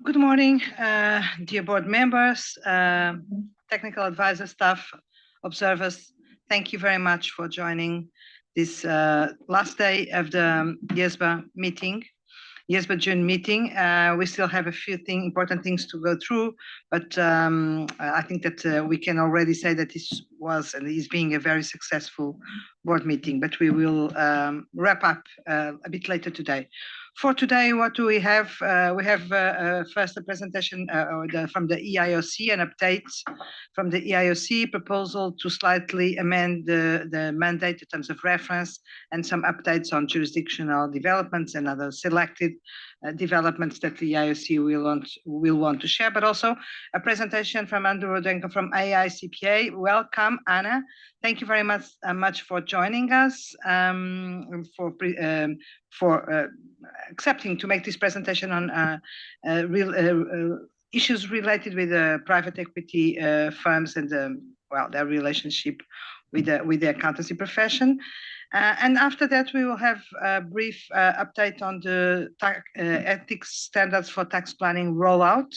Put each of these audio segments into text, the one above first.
Good morning, dear board members, technical advisor, staff, observers. Thank you very much for joining this last day of the IESBA meeting. IESBA June meeting. We still have a few important things to go through, but I think that we can already say that this was and is being a very successful board meeting, but we will wrap up a bit later today. For today, what do we have? We have first a presentation from the EIOC, an update from the EIOC proposal to slightly amend the mandate in terms of reference and some updates on jurisdictional developments and other selected developments that the IOC will want to share, but also a presentation from Andrew Rodenko from AICPA. Welcome, Anna. Thank you very much for joining us, for accepting to make this presentation on issues related with private equity firms and their relationship with the accountancy profession. And after that, we will have a brief update on the ethics standards for tax planning rollout,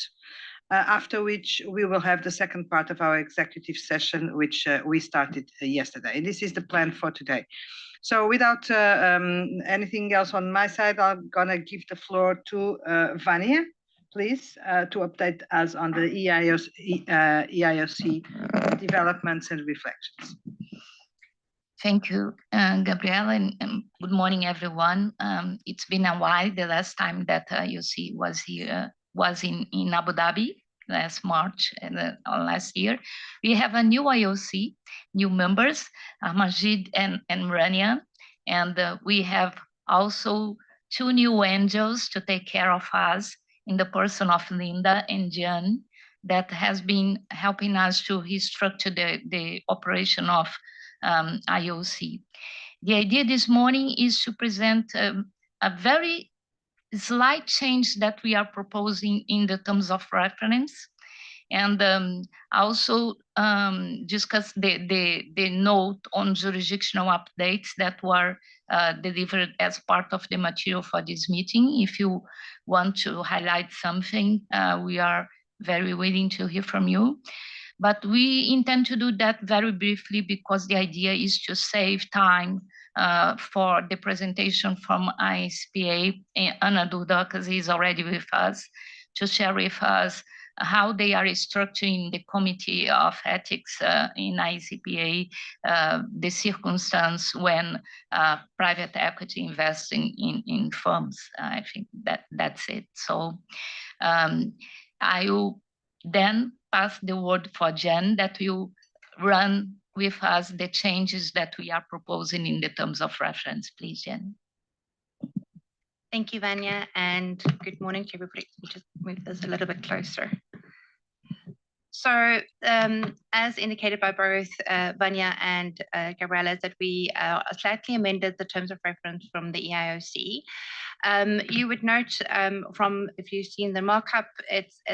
after which we will have the second part of our executive session, which we started yesterday. This is the plan for today. So without anything else on my side, I'm going to give the floor to Vania, please, to update us on the EIOC developments and reflections. Thank you, Gabriela, and good morning, everyone. It's been a while. The last time that IOC was here was in Abu Dhabi last March last year. We have a new IOC, new members, Majid and Rania, and we have also two new angels to take care of us in the person of Linda and Jan, that has been helping us to restructure the operation of IOC. The idea this morning is to present a very slight change that we are proposing in the terms of reference, and also discuss the note on jurisdictional updates that were delivered as part of the material for this meeting. If you want to highlight something, we are very willing to hear from you. But we intend to do that very briefly because the idea is to save time for the presentation from IESBA, Ana Duda, because he's already with us, to share with us how they are structuring the Committee of Ethics in IESBA, the circumstance when private equity invests in firms. I think that's it. So I will then pass the word for Jen, that will run with us the changes that we are proposing in the terms of reference. Please, Jen. Thank you, Vania, and good morning to everybody. We'll just move this a little bit closer. So as indicated by both Vania and Gabriela, is that we slightly amended the terms of reference from the EIOC. You would note from, if you've seen the markup,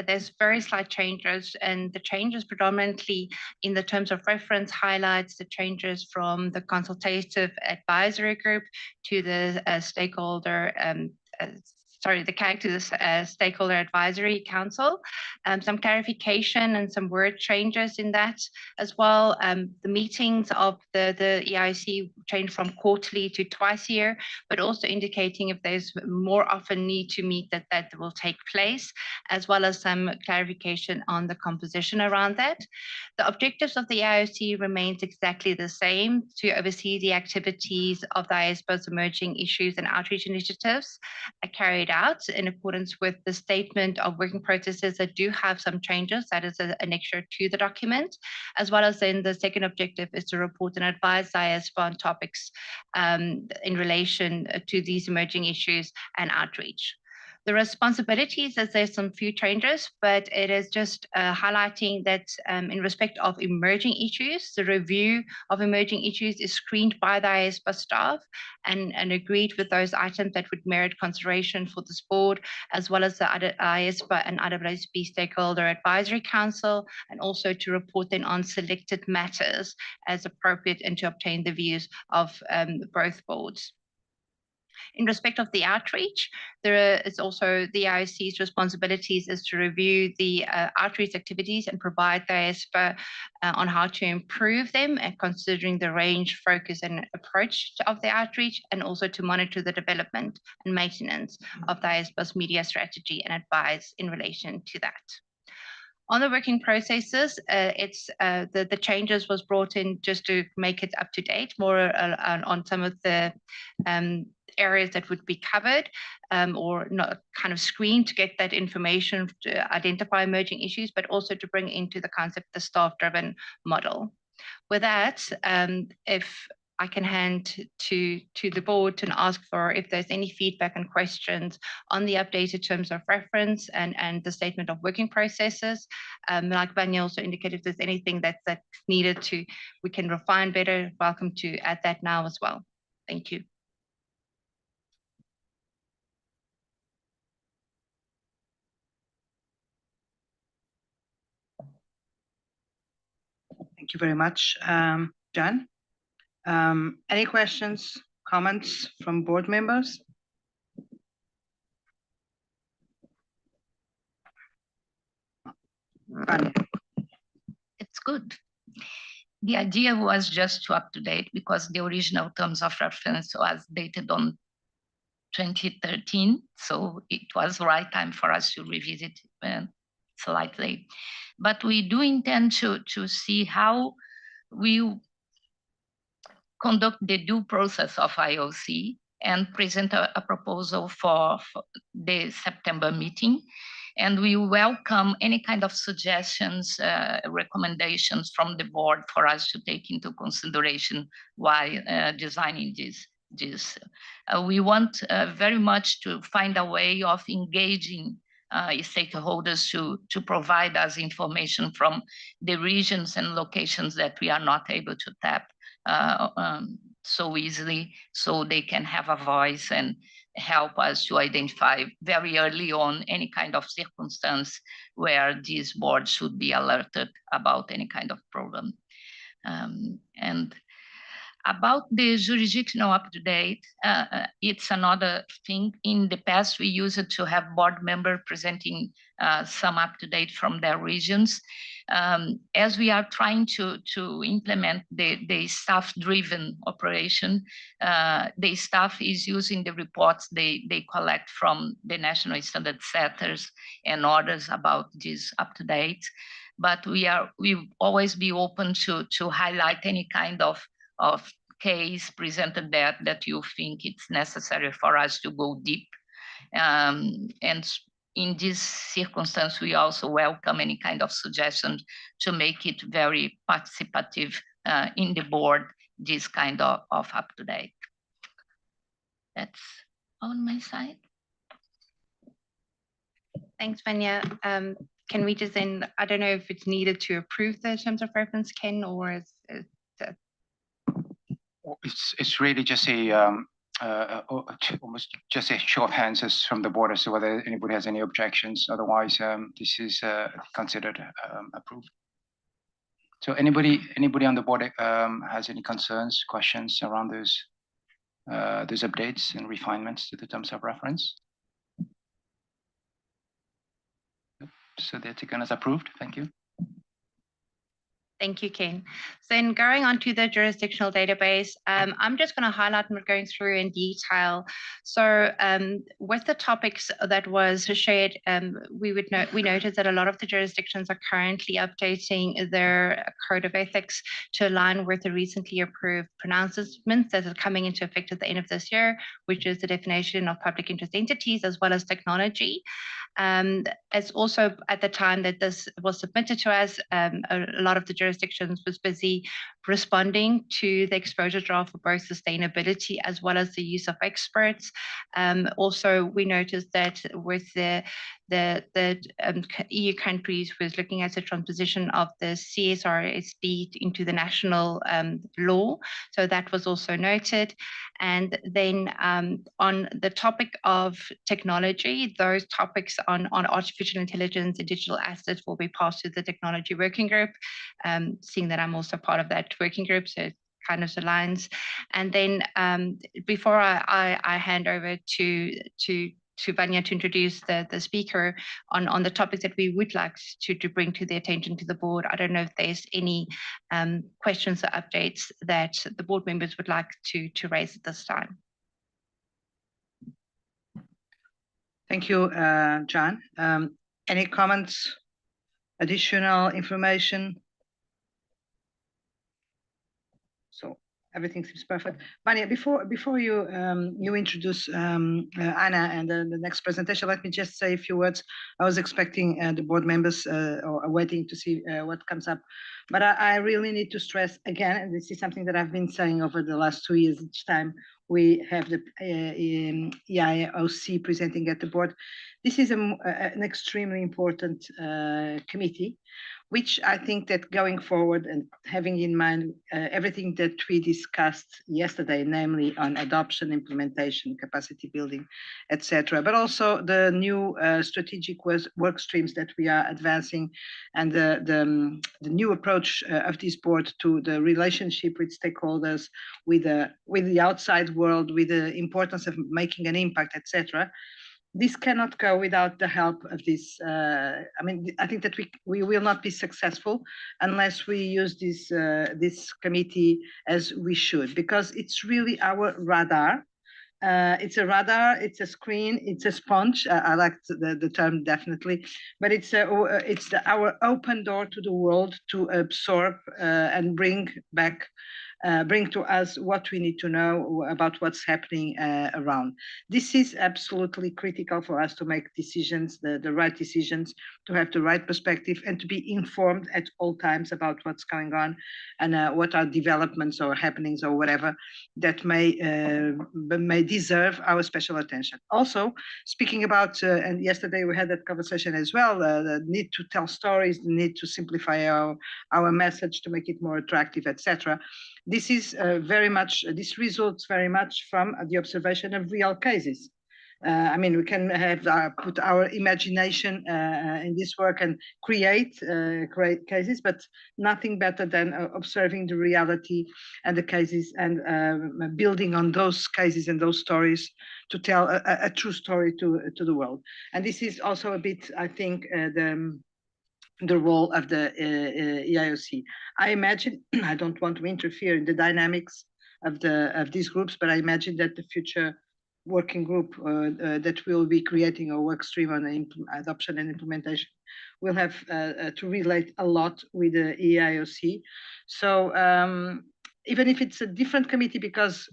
there's very slight changes, and the changes predominantly in the terms of reference highlights the changes from the consultative advisory group to the Stakeholder Advisory Council. Some clarification and some word changes in that as well. The meetings of the EIOC changed from quarterly to twice a year, but also indicating if there's more often need to meet that will take place, as well as some clarification on the composition around that. The objectives of the EIOC remains exactly the same: to oversee the activities of the IESBA's emerging issues and outreach initiatives carried out in accordance with the statement of working processes that do have some changes. That is an extra to the document, as well as then the second objective is to report and advise IESBA on topics in relation to these emerging issues and outreach. The responsibilities, as there's some few changes, but it is just highlighting that in respect of emerging issues, the review of emerging issues is screened by the IESBA staff and agreed with those items that would merit consideration for this board, as well as the IESBA and IESB Stakeholder Advisory Council, and also to report then on selected matters as appropriate and to obtain the views of both boards. In respect of the outreach, there is also the IOC's responsibilities is to review the outreach activities and provide the IESBA on how to improve them, and considering the range, focus, and approach of the outreach, and also to monitor the development and maintenance of the IESBA's media strategy and advise in relation to that. On the working processes, the changes was brought in just to make it up to date, more on some of the areas that would be covered or not kind of screened to get that information to identify emerging issues, but also to bring into the concept the staff-driven model. With that, if I can hand to the board and ask for if there's any feedback and questions on the updated terms of reference and the statement of working processes. Like Vanya also indicated, if there's anything that's needed we can refine better, welcome to add that now as well. Thank you. Thank you very much, Jan. Any questions, comments from board members? It's good. The idea was just to up to date because the original terms of reference was dated on 2013, so it was the right time for us to revisit slightly. But we do intend to see how we conduct the due process of IOC and present a proposal for the September meeting. And we welcome any kind of suggestions, recommendations from the board for us to take into consideration while designing this. We want very much to find a way of engaging stakeholders to provide us information from the regions and locations that we are not able to tap so easily, so they can have a voice and help us to identify very early on any kind of circumstance where this board should be alerted about any kind of problem. And about the jurisdictional up-to-date, it's another thing. In the past, we used it to have board members presenting some up-to-date from their regions. As we are trying to implement the staff-driven operation, the staff is using the reports they collect from the national standard setters and others about this up-to-date. But we always be open to highlight any kind of case presented that you think it's necessary for us to go deep. And in this circumstance, we also welcome any kind of suggestions to make it very participative in the board, this kind of up-to-date. That's on my side. Thanks, Vanya. Can we just then, I don't know if it's needed to approve the terms of reference, Ken, or is it's really just almost just a show of hands as from the board as to whether anybody has any objections. Otherwise, this is considered approved. So anybody on the board has any concerns, questions around those updates and refinements to the terms of reference? So they're taken as approved. Thank you. Thank you, Ken. So then going on to the jurisdictional database, I'm just going to highlight and we're going through in detail. So with the topics that was shared, we noted that a lot of the jurisdictions are currently updating their code of ethics to align with the recently approved pronouncements that are coming into effect at the end of this year, which is the definition of public interest entities as well as technology. As also at the time that this was submitted to us, a lot of the jurisdictions was busy responding to the exposure draft for both sustainability as well as the use of experts. Also, we noticed that with the EU countries was looking at the transposition of the CSRSD into the national law. So that was also noted. And then on the topic of technology, those topics on artificial intelligence and digital assets will be passed to the technology working group, seeing that I'm also part of that working group. So kind of aligns. And then before I hand over to Vanya to introduce the speaker on the topics that we would like to bring to the attention to the board, I don't know if there's any questions or updates that the board members would like to raise at this time. Thank you, John. Any comments, additional information? So everything seems perfect. Vanya, before you you introduce Anna and the next presentation, let me just say a few words. I was expecting the board members or waiting to see what comes up, but I really need to stress again, and this is something that I've been saying over the last 2 years. Each time we have the EIOC presenting at the board, this is an extremely important committee, which I think that going forward and having in mind everything that we discussed yesterday, namely on adoption, implementation, capacity building, etc., but also the new strategic work streams that we are advancing, and the new approach of this board to the relationship with stakeholders, with the outside world, with the importance of making an impact, etc. This cannot go without the help of this. I mean, I think that we will not be successful unless we use this committee as we should, because it's really our radar. It's a radar, it's a screen, it's a sponge. I like the term definitely, but it's our open door to the world to absorb and bring to us what we need to know about what's happening around. This is absolutely critical for us to make decisions, the right decisions, to have the right perspective, and to be informed at all times about what's going on and what are developments or happenings or whatever that may deserve our special attention. Also, speaking about, and yesterday we had that conversation as well, the need to tell stories, the need to simplify our message to make it more attractive, etc. This is this results very much from the observation of real cases. I mean, we can have put our imagination in this work and create cases, but nothing better than observing the reality and the cases and building on those cases and those stories to tell a true story to the world. And this is also a bit, I think, the role of the EIOC. I imagine, I don't want to interfere in the dynamics of these groups, but I imagine that the future working group that will be creating a work stream on adoption and implementation will have to relate a lot with the EIOC. So even if it's a different committee, because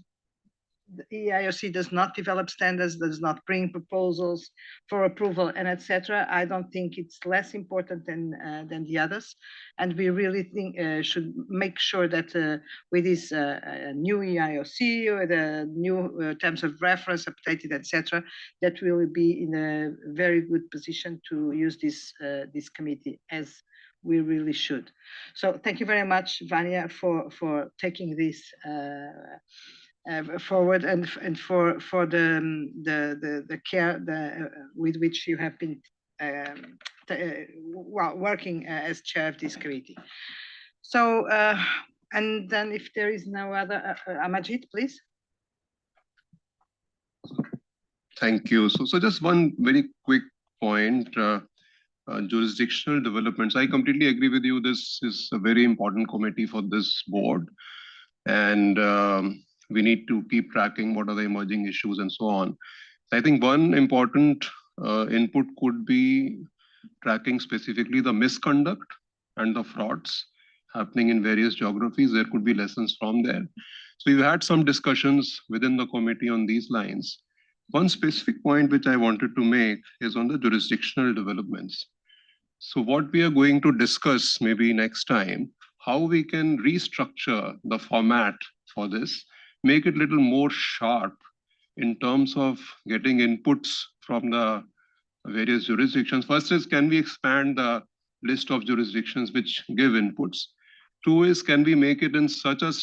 the EIOC does not develop standards, does not bring proposals for approval, and etc., I don't think it's less important than the others. And we really think should make sure that with this new EIOC or the new terms of reference updated, etc., that we will be in a very good position to use this committee as we really should. So thank you very much, Vanya, for taking this forward and for the care with which you have been working as chair of this committee. So and then if there is no other, Amajit, please. Thank you. So just one very quick point. Jurisdictional developments. I completely agree with you. This is a very important committee for this board, and we need to keep tracking what are the emerging issues and so on. I think one important input could be tracking specifically the misconduct and the frauds happening in various geographies. There could be lessons from there. So we've had some discussions within the committee on these lines. One specific point which I wanted to make is on the jurisdictional developments. So what we are going to discuss maybe next time, how we can restructure the format for this, make it a little more sharp in terms of getting inputs from the various jurisdictions. First is, can we expand the list of jurisdictions which give inputs? Two is, can we make it in such a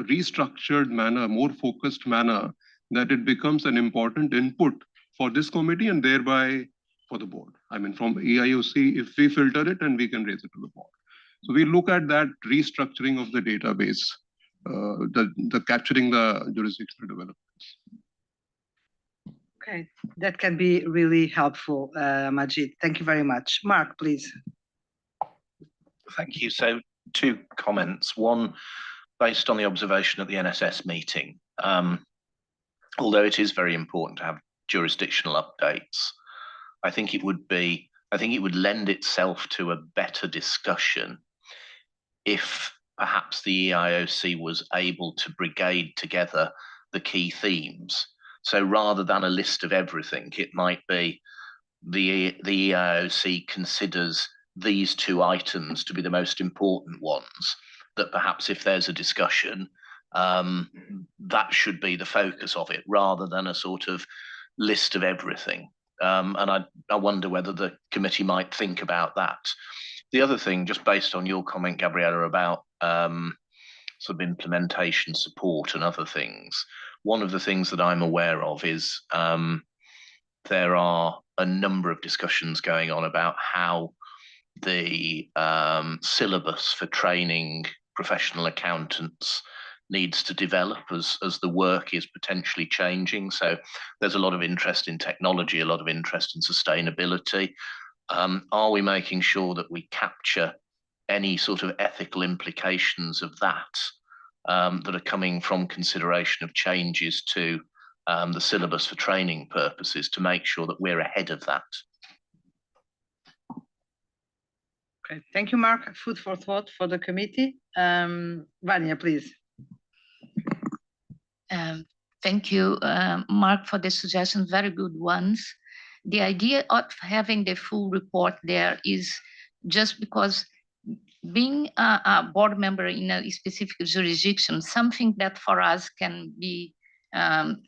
restructured manner, more focused manner, that it becomes an important input for this committee and thereby for the board. I mean, from EIOC, if we filter it and we can raise it to the board. So we look at that restructuring of the database the capturing the jurisdictional developments. Okay, that can be really helpful, Majid. Thank you very much. Mark, please. Thank you. So 2 comments. One, based on the observation at the NSS meeting, although it is very important to have jurisdictional updates, I think it would lend itself to a better discussion if perhaps the EIOC was able to brigade together the key themes. So rather than a list of everything, it might be the EIOC considers these 2 items to be the most important ones, that perhaps if there's a discussion, that should be the focus of it, rather than a sort of list of everything. And I wonder whether the committee might think about that. The other thing, just based on your comment, Gabriella, about sort of implementation support and other things, one of the things that I'm aware of is there are a number of discussions going on about how the syllabus for training professional accountants needs to develop as the work is potentially changing. So there's a lot of interest in technology, a lot of interest in sustainability. Are we making sure that we capture any sort of ethical implications of that that are coming from consideration of changes to the syllabus for training purposes, to make sure that we're ahead of that? Okay, thank you, Mark. Food for thought for the committee. Vanya, please. Thank you, Mark, for the suggestions, very good ones. The idea of having the full report there is just because being a board member in a specific jurisdiction, something that for us can be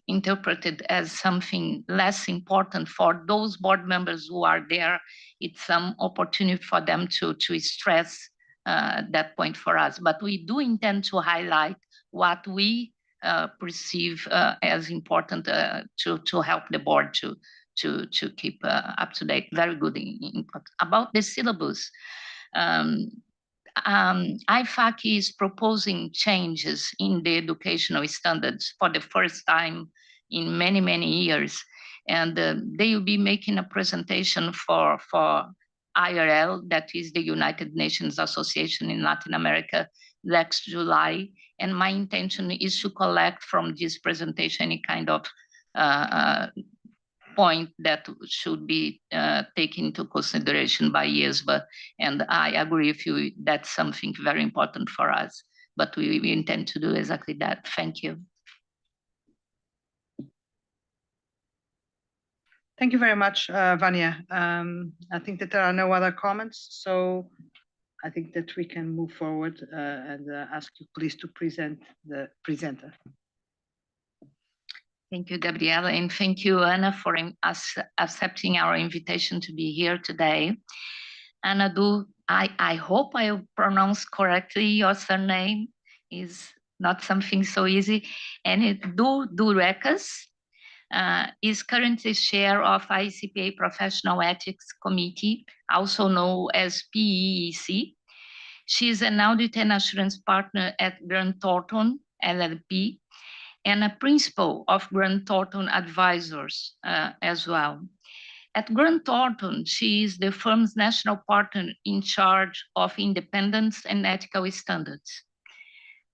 interpreted as something less important, for those board members who are there, it's some opportunity for them to stress that point for us. But we do intend to highlight what we perceive as important to help the board to keep up to date. Very good input. About the syllabus, IFAC is proposing changes in the educational standards for the first time in many, many years. And they will be making a presentation for IRL, that is the United Nations Association in Latin America, next July. And my intention is to collect from this presentation any kind of point that should be taken into consideration by IESBA. And I agree with you, that's something very important for us, but we intend to do exactly that. Thank you. Thank you very much, Vanya. I think that there are no other comments, so I think that we can move forward and ask you please to present the presenter. Thank you, Gabriela, and thank you, Anna, for accepting our invitation to be here today. Anna, I hope I pronounced correctly your surname. Is not something so easy. And Durekas is currently chair of ICPA Professional Ethics Committee, also known as PEEC. She is an audit and assurance partner at Grant Thornton LLP, and a principal of Grant Thornton Advisors as well. At Grant Thornton, she is the firm's national partner in charge of independence and ethical standards.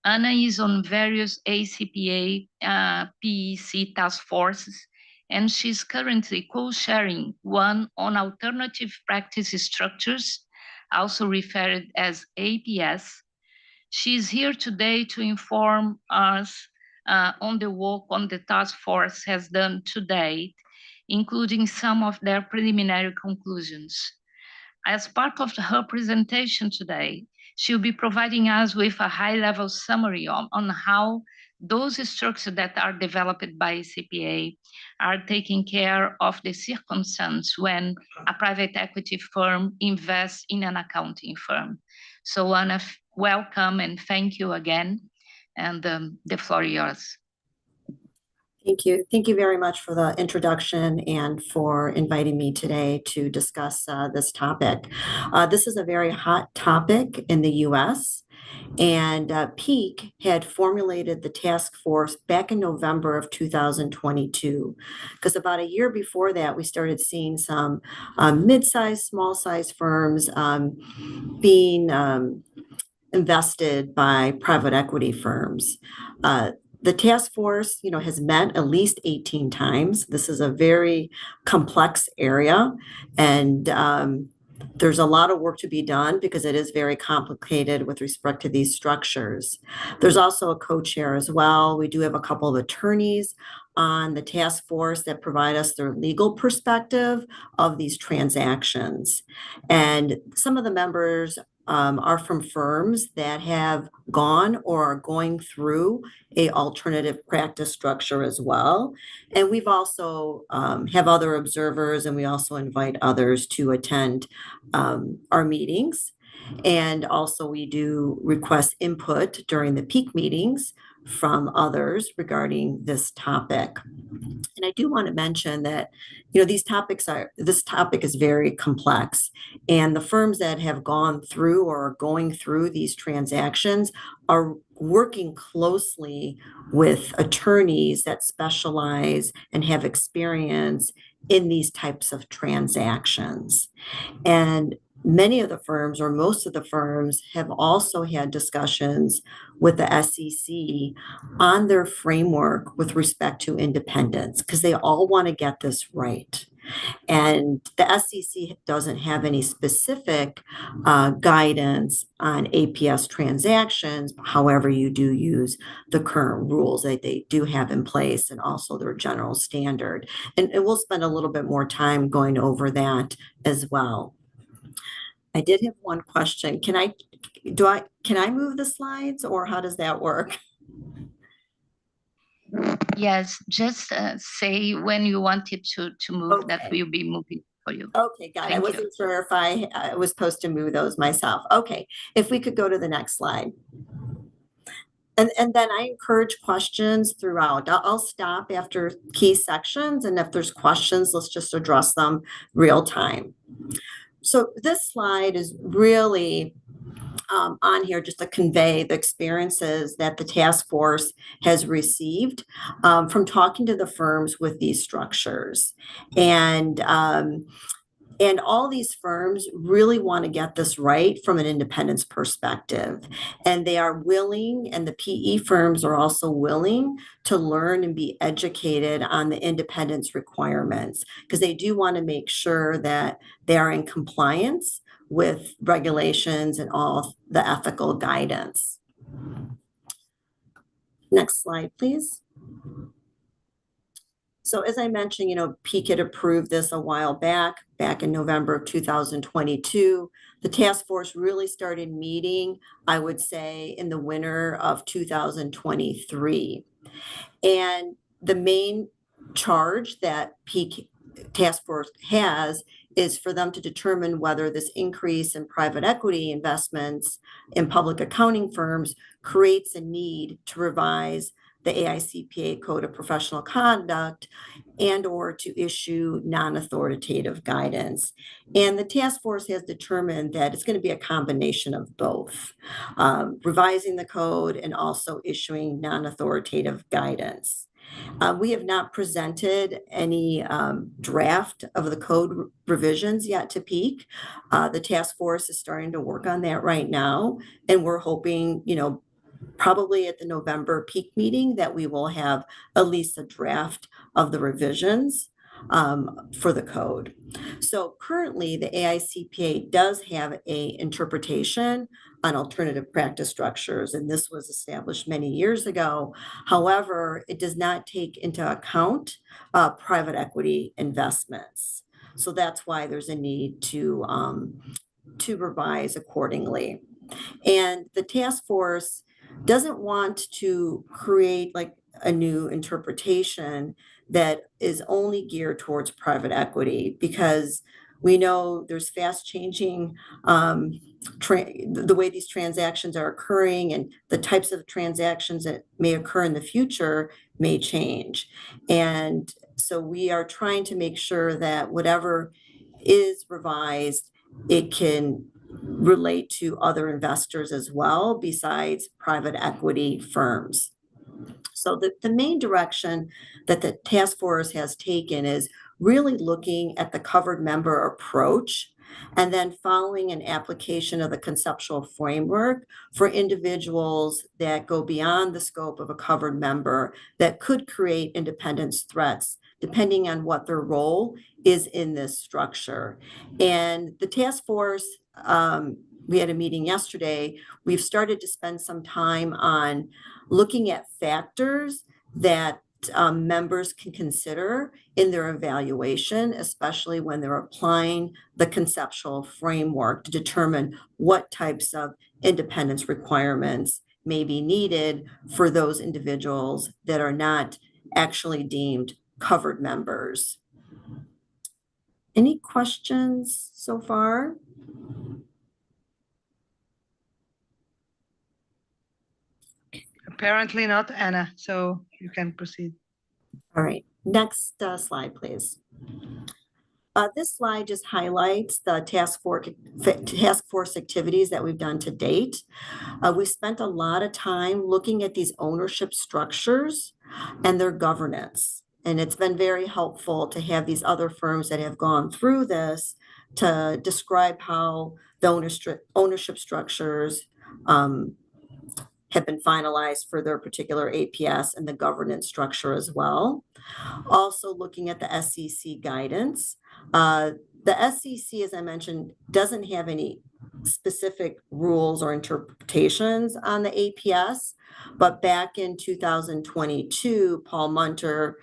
Anna is on various ACPA PEC task forces, and she's currently co-chairing one on alternative practice structures, also referred as APS. She's here today to inform us on the work on the task force has done to date, including some of their preliminary conclusions. As part of her presentation today, she'll be providing us with a high-level summary on how those structures that are developed by CPA are taking care of the circumstance when a private equity firm invests in an accounting firm. So Anna, welcome and thank you again. And the floor is yours. Thank you. Thank you very much for the introduction and for inviting me today to discuss this topic. This is a very hot topic in the US, and Peak had formulated the task force back in November of 2022, because about a year before that, we started seeing some mid-sized, small-sized firms being invested by private equity firms. The task force, has met at least 18 times. This is a very complex area, and there's a lot of work to be done because it is very complicated with respect to these structures. There's also a co-chair as well. We do have a couple of attorneys on the task force that provide us their legal perspective of these transactions. And some of the members are from firms that have gone or are going through a alternative practice structure as well. And we've also have other observers, and we also invite others to attend our meetings. And also we do request input during the peak meetings from others regarding this topic. And I do want to mention that, this topic is very complex, and the firms that have gone through or are going through these transactions are working closely with attorneys that specialize and have experience in these types of transactions. And many of the firms, or most of the firms, have also had discussions with the SEC on their framework with respect to independence, because they all want to get this right. And the SEC doesn't have any specific guidance on APS transactions. However, you do use the current rules that they do have in place, and also their general standard. And we'll spend a little bit more time going over that as well. I did have one question. Can I move the slides, or how does that work? Yes, just say when you wanted to move, that Okay. will be moving for you. Okay, got it. I Thank you. wasn't sure if I was supposed to move those myself. Okay, if we could go to the next slide. And then I encourage questions throughout. I'll stop after key sections, and if there's questions, let's just address them real time. So this slide is really on here just to convey the experiences that the task force has received from talking to the firms with these structures. And all these firms really want to get this right from an independence perspective. And they are willing, and the PE firms are also willing to learn and be educated on the independence requirements, because they do want to make sure that they are in compliance with regulations and all the ethical guidance. Next slide, please. So as I mentioned, Peak had approved this a while back in November of 2022. The task force really started meeting, I would say, in the winter of 2023. And the main charge that Peak task force has is for them to determine whether this increase in private equity investments in public accounting firms creates a need to revise the AICPA Code of Professional Conduct and or to issue non-authoritative guidance. And the task force has determined that it's going to be a combination of both, revising the code and also issuing non-authoritative guidance. We have not presented any draft of the code revisions yet to Peak. The task force is starting to work on that right now, and we're hoping, probably at the November Peak meeting, that we will have at least a draft of the revisions for the code. So currently, the AICPA does have an interpretation on alternative practice structures, and this was established many years ago. However, it does not take into account private equity investments. So that's why there's a need to revise accordingly. And the task force doesn't want to create like a new interpretation that is only geared towards private equity, because We know there's fast changing, the way these transactions are occurring, and the types of transactions that may occur in the future may change. And so we are trying to make sure that whatever is revised, it can relate to other investors as well, besides private equity firms. So the main direction that the task force has taken is really looking at the covered member approach, and then following an application of the conceptual framework for individuals that go beyond the scope of a covered member that could create independence threats, depending on what their role is in this structure. And the task force, we had a meeting yesterday, we've started to spend some time on looking at factors that members can consider in their evaluation, especially when they're applying the conceptual framework to determine what types of independence requirements may be needed for those individuals that are not actually deemed covered members. Any questions so far? Apparently not, Anna, so you can proceed. All right, next slide, please. This slide just highlights the task force activities that we've done to date. We spent a lot of time looking at these ownership structures and their governance. And it's been very helpful to have these other firms that have gone through this to describe how the ownership structures have been finalized for their particular APS and the governance structure as well. Also looking at the SEC guidance. The SEC, as I mentioned, doesn't have any specific rules or interpretations on the APS, but back in 2022, Paul Munter,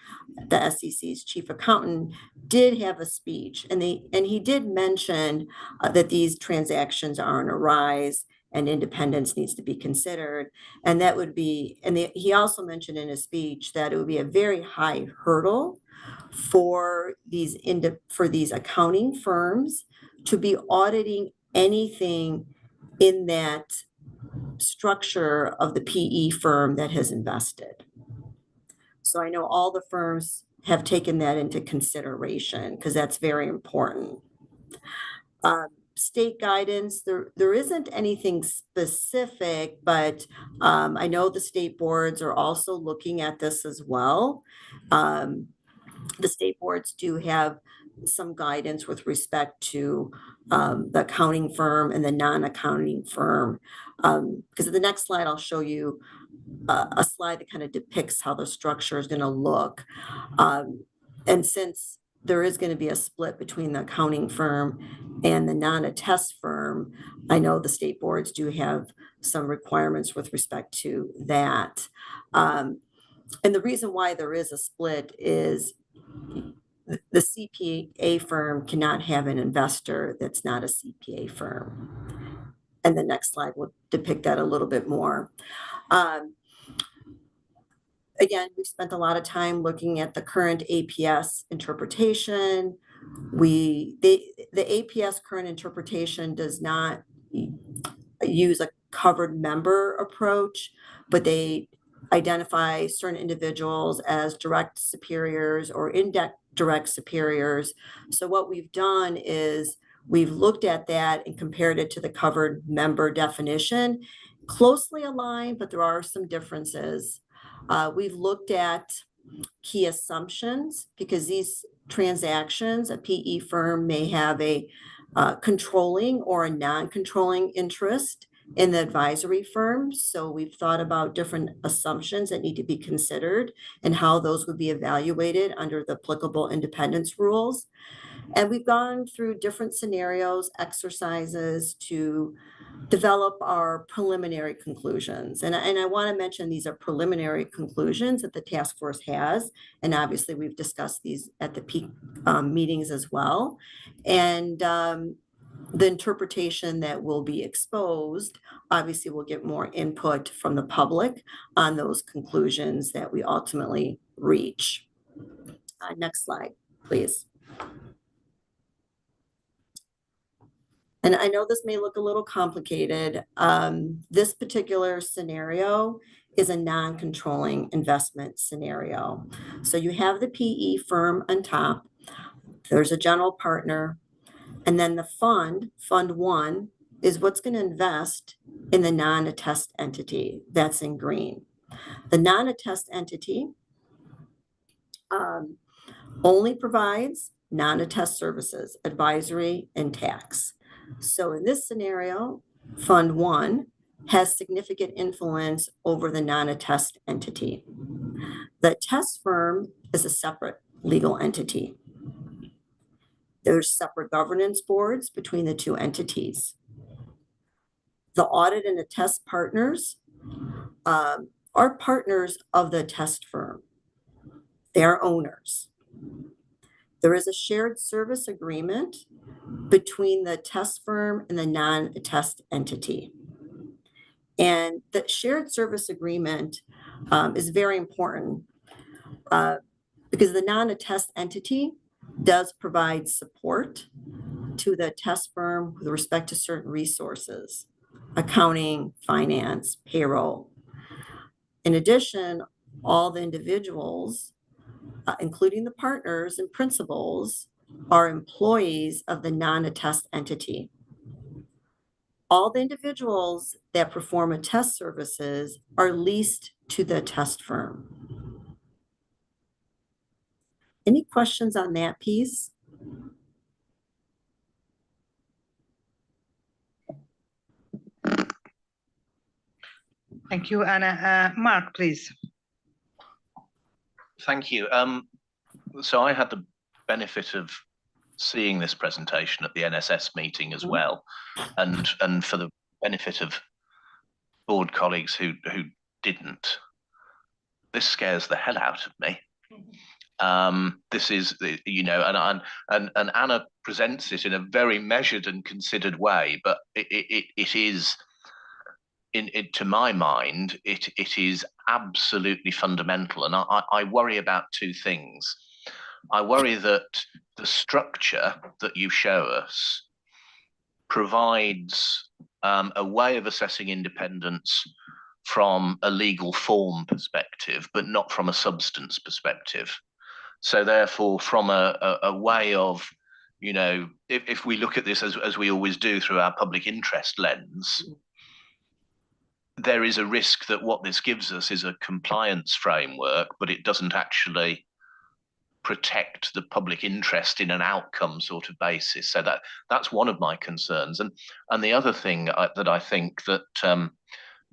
the SEC's chief accountant, did have a speech, and he did mention that these transactions are on a rise and independence needs to be considered. And that would be, he also mentioned in his speech that it would be a very high hurdle for these accounting firms to be auditing anything in that structure of the PE firm that has invested. So I know all the firms have taken that into consideration because that's very important. State guidance, there isn't anything specific, but I know the state boards are also looking at this as well. The state boards do have some guidance with respect to the accounting firm and the non-accounting firm. Because in the next slide, I'll show you a slide that kind of depicts how the structure is going to look. And since there is going to be a split between the accounting firm and the non-attest firm, I know the state boards do have some requirements with respect to that. And the reason why there is a split is the CPA firm cannot have an investor that's not a CPA firm. And the next slide will depict that a little bit more. Again, we've spent a lot of time looking at the current APS interpretation. The APS current interpretation does not use a covered member approach, but they identify certain individuals as direct superiors or indirect superiors. So what we've done is we've looked at that and compared it to the covered member definition, closely aligned, but there are some differences. We've looked at key assumptions because these transactions, a PE firm may have a controlling or a non-controlling interest in the advisory firms. So we've thought about different assumptions that need to be considered and how those would be evaluated under the applicable independence rules. And we've gone through different scenarios, exercises to develop our preliminary conclusions. And I want to mention these are preliminary conclusions that the task force has. And obviously we've discussed these at the peak meetings as well. And the interpretation that will be exposed, obviously we'll get more input from the public on those conclusions that we ultimately reach. Next slide, please. And I know this may look a little complicated. This particular scenario is a non-controlling investment scenario. So you have the PE firm on top, there's a general partner, and then the fund one, is what's going to invest in the non-attest entity that's in green. The non-attest entity only provides non-attest services, advisory, and tax. So in this scenario, Fund 1 has significant influence over the non-attest entity. The attest firm is a separate legal entity. There's separate governance boards between the two entities. The audit and attest partners are partners of the attest firm. They are owners. There is a shared service agreement between the attest firm and the non-attest entity. And the shared service agreement is very important because the non-attest entity does provide support to the attest firm with respect to certain resources, accounting, finance, payroll. In addition, all the individuals, including the partners and principals, are employees of the non-attest entity. All the individuals that perform attest services are leased to the attest firm. Any questions on that piece? Thank you, Anna. Mark, please. Thank you. So I had the benefit of seeing this presentation at the NSS meeting as well, and for the benefit of board colleagues who didn't, this scares the hell out of me. This is, you know, and Anna presents it in a very measured and considered way, but it is, to my mind, it is absolutely fundamental. And I worry about two things. I worry that the structure that you show us provides a way of assessing independence from a legal form perspective, but not from a substance perspective. So therefore, from a way of, you know, if we look at this as we always do through our public interest lens, there is a risk that what this gives us is a compliance framework, but it doesn't actually protect the public interest in an outcome sort of basis. So that's one of my concerns. And the other thing that I think that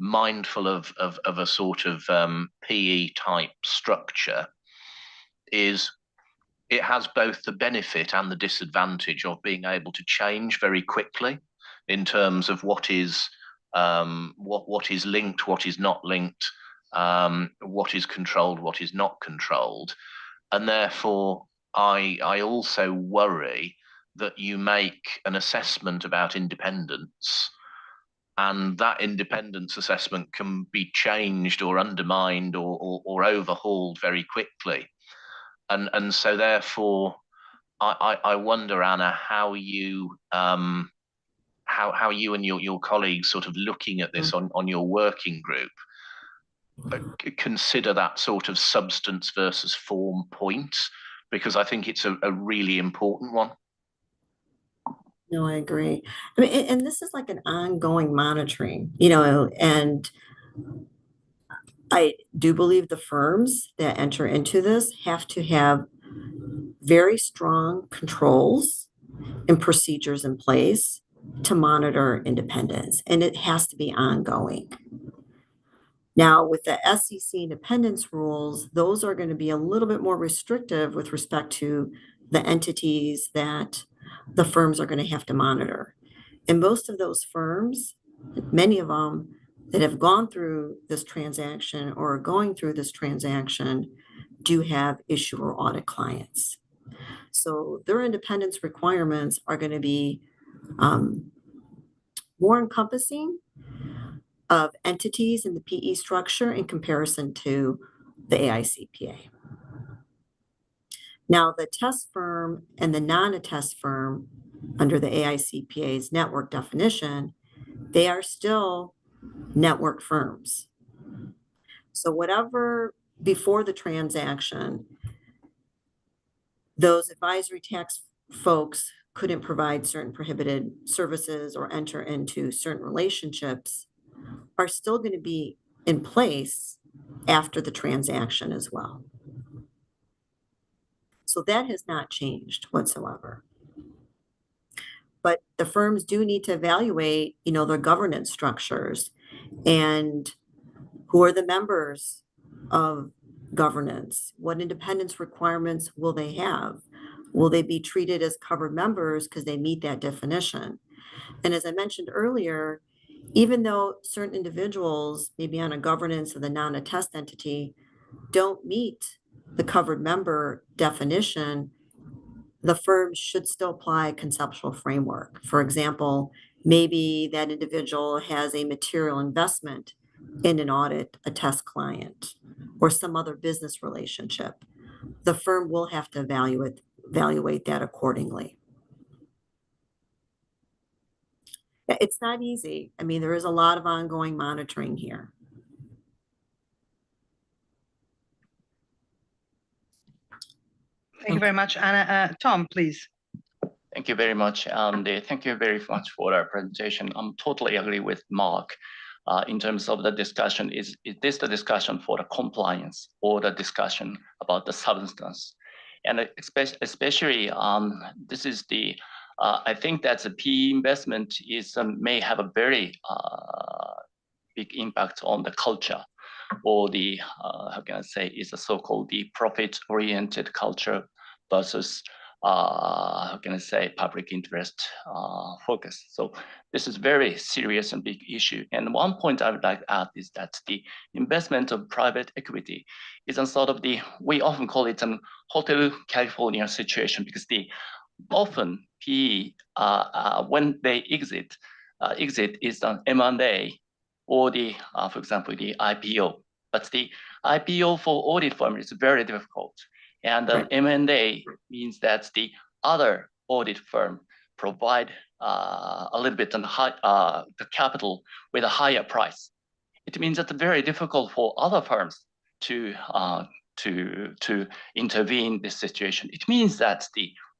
mindful of a sort of PE type structure is it has both the benefit and the disadvantage of being able to change very quickly in terms of what is linked, what is not linked, what is controlled, what is not controlled. And therefore, I also worry that you make an assessment about independence, and that independence assessment can be changed or undermined or overhauled very quickly. And so therefore, I wonder, Anna, how you and your colleagues sort of looking at this on your working group consider that sort of substance versus form point, because I think it's a really important one. No, I agree. I mean, and this is like an ongoing monitoring, you know, and I do believe the firms that enter into this have to have very strong controls and procedures in place to monitor independence, and it has to be ongoing. Now, with the SEC independence rules, those are going to be a little bit more restrictive with respect to the entities that the firms are going to have to monitor. And most of those firms, many of them that have gone through this transaction or are going through this transaction, do have issuer audit clients. So their independence requirements are going to be more encompassing of entities in the PE structure in comparison to the AICPA. Now, the attest firm and the non-attest firm under the AICPA's network definition, they are still network firms. So whatever before the transaction, those advisory tax folks couldn't provide certain prohibited services or enter into certain relationships are still going to be in place after the transaction as well. So that has not changed whatsoever. But the firms do need to evaluate, their governance structures and who are the members of governance? What independence requirements will they have? Will they be treated as covered members because they meet that definition? And as I mentioned earlier, even though certain individuals, maybe on a governance of the non-attest entity, don't meet the covered member definition, the firm should still apply a conceptual framework. For example, maybe that individual has a material investment in an audit, a test client, or some other business relationship. The firm will have to evaluate that accordingly. It's not easy. I mean, there is a lot of ongoing monitoring here. Thank you very much, Anna. Tom, please. Thank you very much. Thank you very much for our presentation. I'm totally agree with Mark in terms of the discussion. Is this the discussion for the compliance or the discussion about the substance? And especially, this is the, I think that the PE investment is may have a very big impact on the culture, or the, how can I say, is the so-called the profit-oriented culture versus how can I say, public interest focus. So this is very serious and big issue. And one point I would like to add is that the investment of private equity is a sort of the, we often call it an Hotel California situation, because the often PE, when they exit is an M&A or the, for example, the IPO. But the IPO for audit firm is very difficult. And the M&A means that the other audit firm provide a little bit on the capital with a higher price. It means that it's very difficult for other firms to intervene this situation. It means that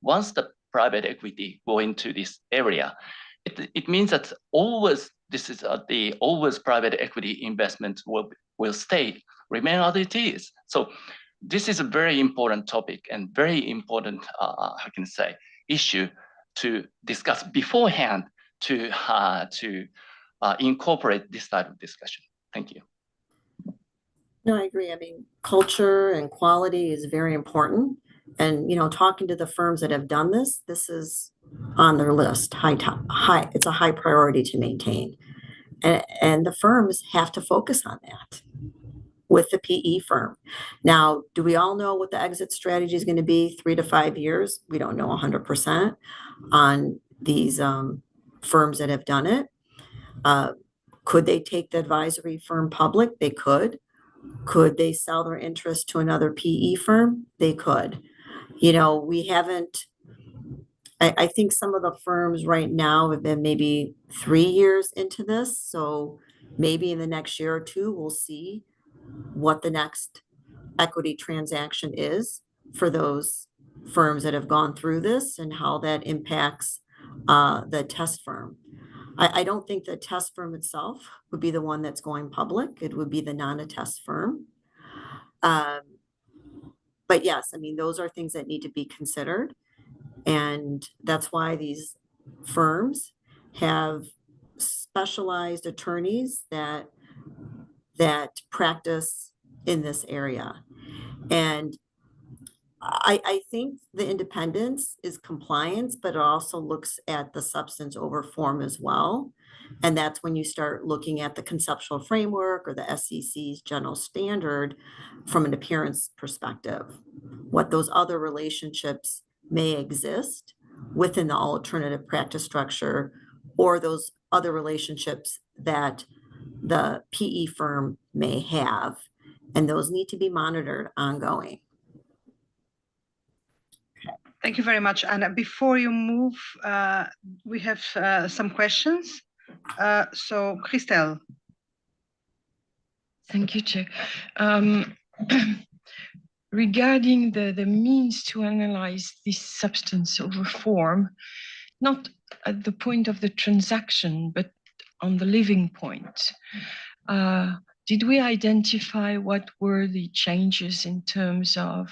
once the private equity go into this area, it means that always this is always private equity investment will remain as it is. So this is a very important topic and very important, how can I say, issue to discuss beforehand to incorporate this type of discussion. Thank you. No, I agree. I mean, culture and quality is very important. And, talking to the firms that have done this is on their list, high. It's a high priority to maintain. And the firms have to focus on that with the PE firm. Now, do we all know what the exit strategy is going to be 3 to 5 years? We don't know 100% on these firms that have done it. Could they take the advisory firm public? They could. Could they sell their interest to another PE firm? They could. We haven't, I think some of the firms right now have been maybe 3 years into this. So maybe in the next year or two, we'll see what the next equity transaction is for those firms that have gone through this and how that impacts the test firm. I don't think the test firm itself would be the one that's going public. It would be the non-attest firm. But yes, I mean, those are things that need to be considered. And that's why these firms have specialized attorneys that practice in this area. And I think the independence is compliance, but it also looks at the substance over form as well. And that's when you start looking at the conceptual framework or the SEC's general standard from an appearance perspective, what those other relationships may exist within the alternative practice structure, or those other relationships that the PE firm may have, and those need to be monitored ongoing. Thank you very much, Anna. Before you move, we have some questions. So, Christelle. Thank you, Chair. Regarding the means to analyze this substance over form, not at the point of the transaction, but on the living point, did we identify what were the changes in terms of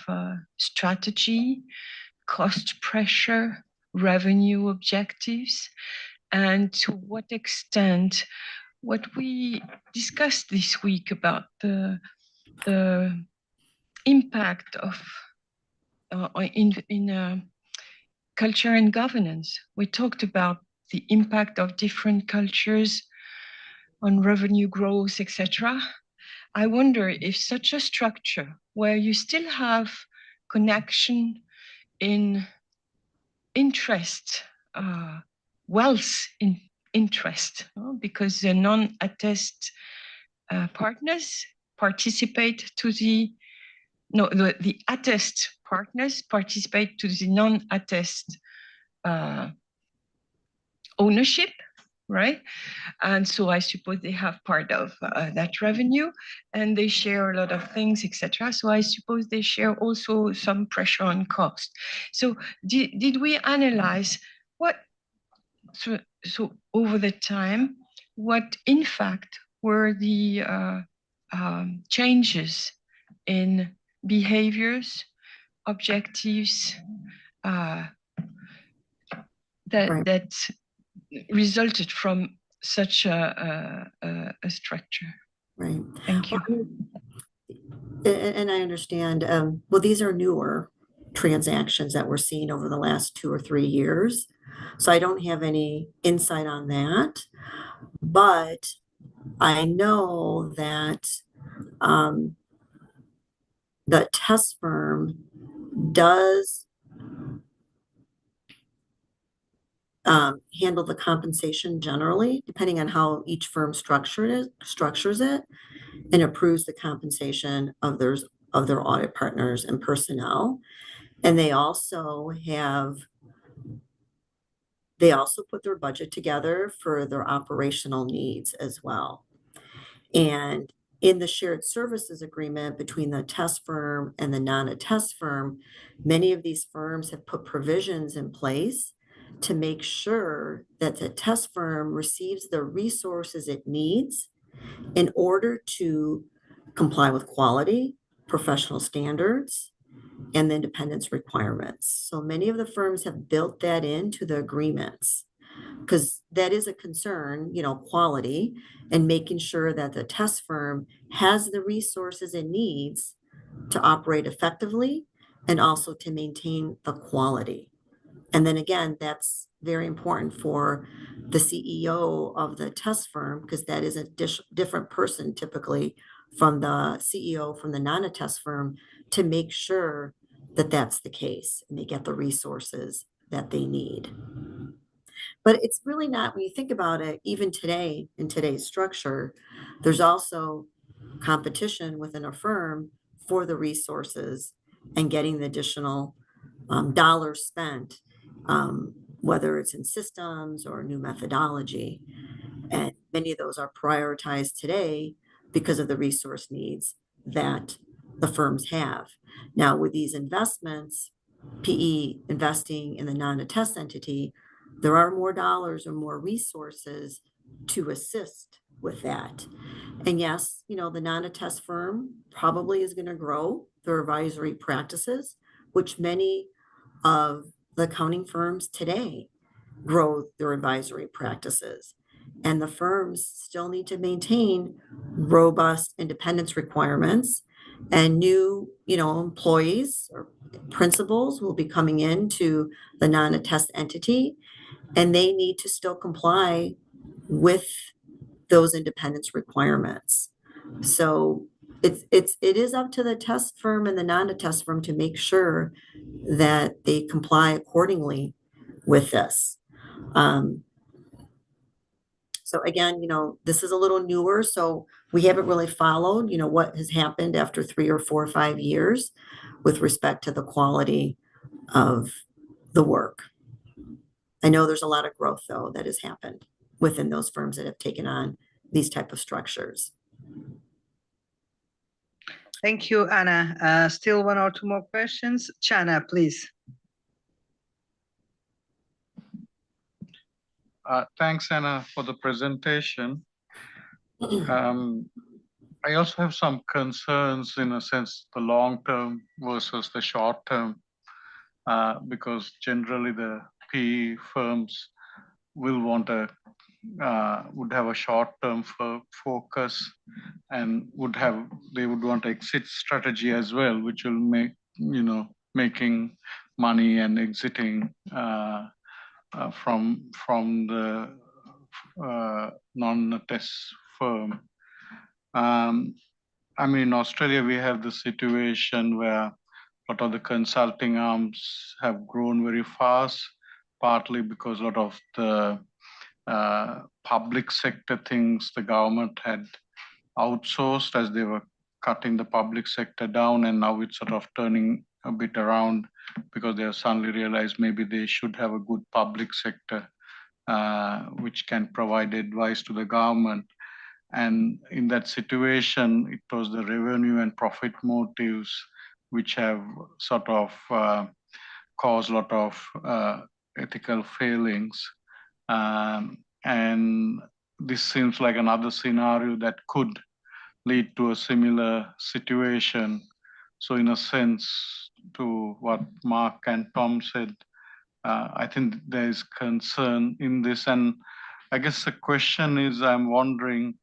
strategy, cost pressure, revenue objectives, and to what extent what we discussed this week about the impact of in culture and governance. We talked about the impact of different cultures on revenue growth, etc. I wonder if such a structure where you still have connection in interest, wealth in interest, because the non-attest partners participate to the attest partners participate to the non-attest ownership, right? And so I suppose they have part of that revenue, and they share a lot of things, etc. So I suppose they share also some pressure on cost. So did we analyze what, so over the time, what in fact were the changes in behaviors, objectives that resulted from such a structure? Right. Thank you. And I understand, well, these are newer transactions that we're seeing over the last 2 or 3 years. So I don't have any insight on that, but I know that the test firm does handle the compensation generally, depending on how each firm structures it, and approves the compensation of their audit partners and personnel. And they also put their budget together for their operational needs as well. And in the shared services agreement between the test firm and the non-attest firm, many of these firms have put provisions in place to make sure that the test firm receives the resources it needs in order to comply with quality, professional standards, and the independence requirements. So many of the firms have built that into the agreements, because that is a concern, quality, and making sure that the test firm has the resources it needs to operate effectively and also to maintain the quality. And then again, that's very important for the CEO of the test firm, because that is a different person typically from the CEO from the non-attest firm, to make sure that that's the case and they get the resources that they need. But it's really not, when you think about it, even today, in today's structure, there's also competition within a firm for the resources and getting the additional dollars spent, whether it's in systems or new methodology. And many of those are prioritized today because of the resource needs that the firms have. Now, with these investments, PE investing in the non-attest entity, there are more dollars or more resources to assist with that. And yes, the non-attest firm probably is going to grow their advisory practices, which many of the accounting firms today grow their advisory practices. And the firms still need to maintain robust independence requirements, and new, employees or principals will be coming into the non-attest entity, and they need to still comply with those independence requirements. So it is up to the test firm and the non-attest firm to make sure that they comply accordingly with this. So again, this is a little newer, so we haven't really followed, what has happened after 3 or 4 or 5 years with respect to the quality of the work. I know there's a lot of growth, though, that has happened within those firms that have taken on these type of structures. Thank you, Anna. Still one or two more questions. Chana, please. Thanks, Anna, for the presentation. I also have some concerns in a sense, the long term versus the short term, because generally the PE firms will want would have a short term focus and they would want exit strategy as well, which will make, making money and exiting from the non-test firm. I mean, in Australia, we have the situation where a lot of the consulting arms have grown very fast, partly because a lot of the public sector things the government had outsourced as they were cutting the public sector down, and now it's sort of turning a bit around because they have suddenly realized maybe they should have a good public sector which can provide advice to the government. And in that situation, it was the revenue and profit motives which have sort of caused a lot of ethical failings. And this seems like another scenario that could lead to a similar situation. So in a sense, to what Mark and Tom said, I think there is concern in this. And I guess the question is, I'm wondering,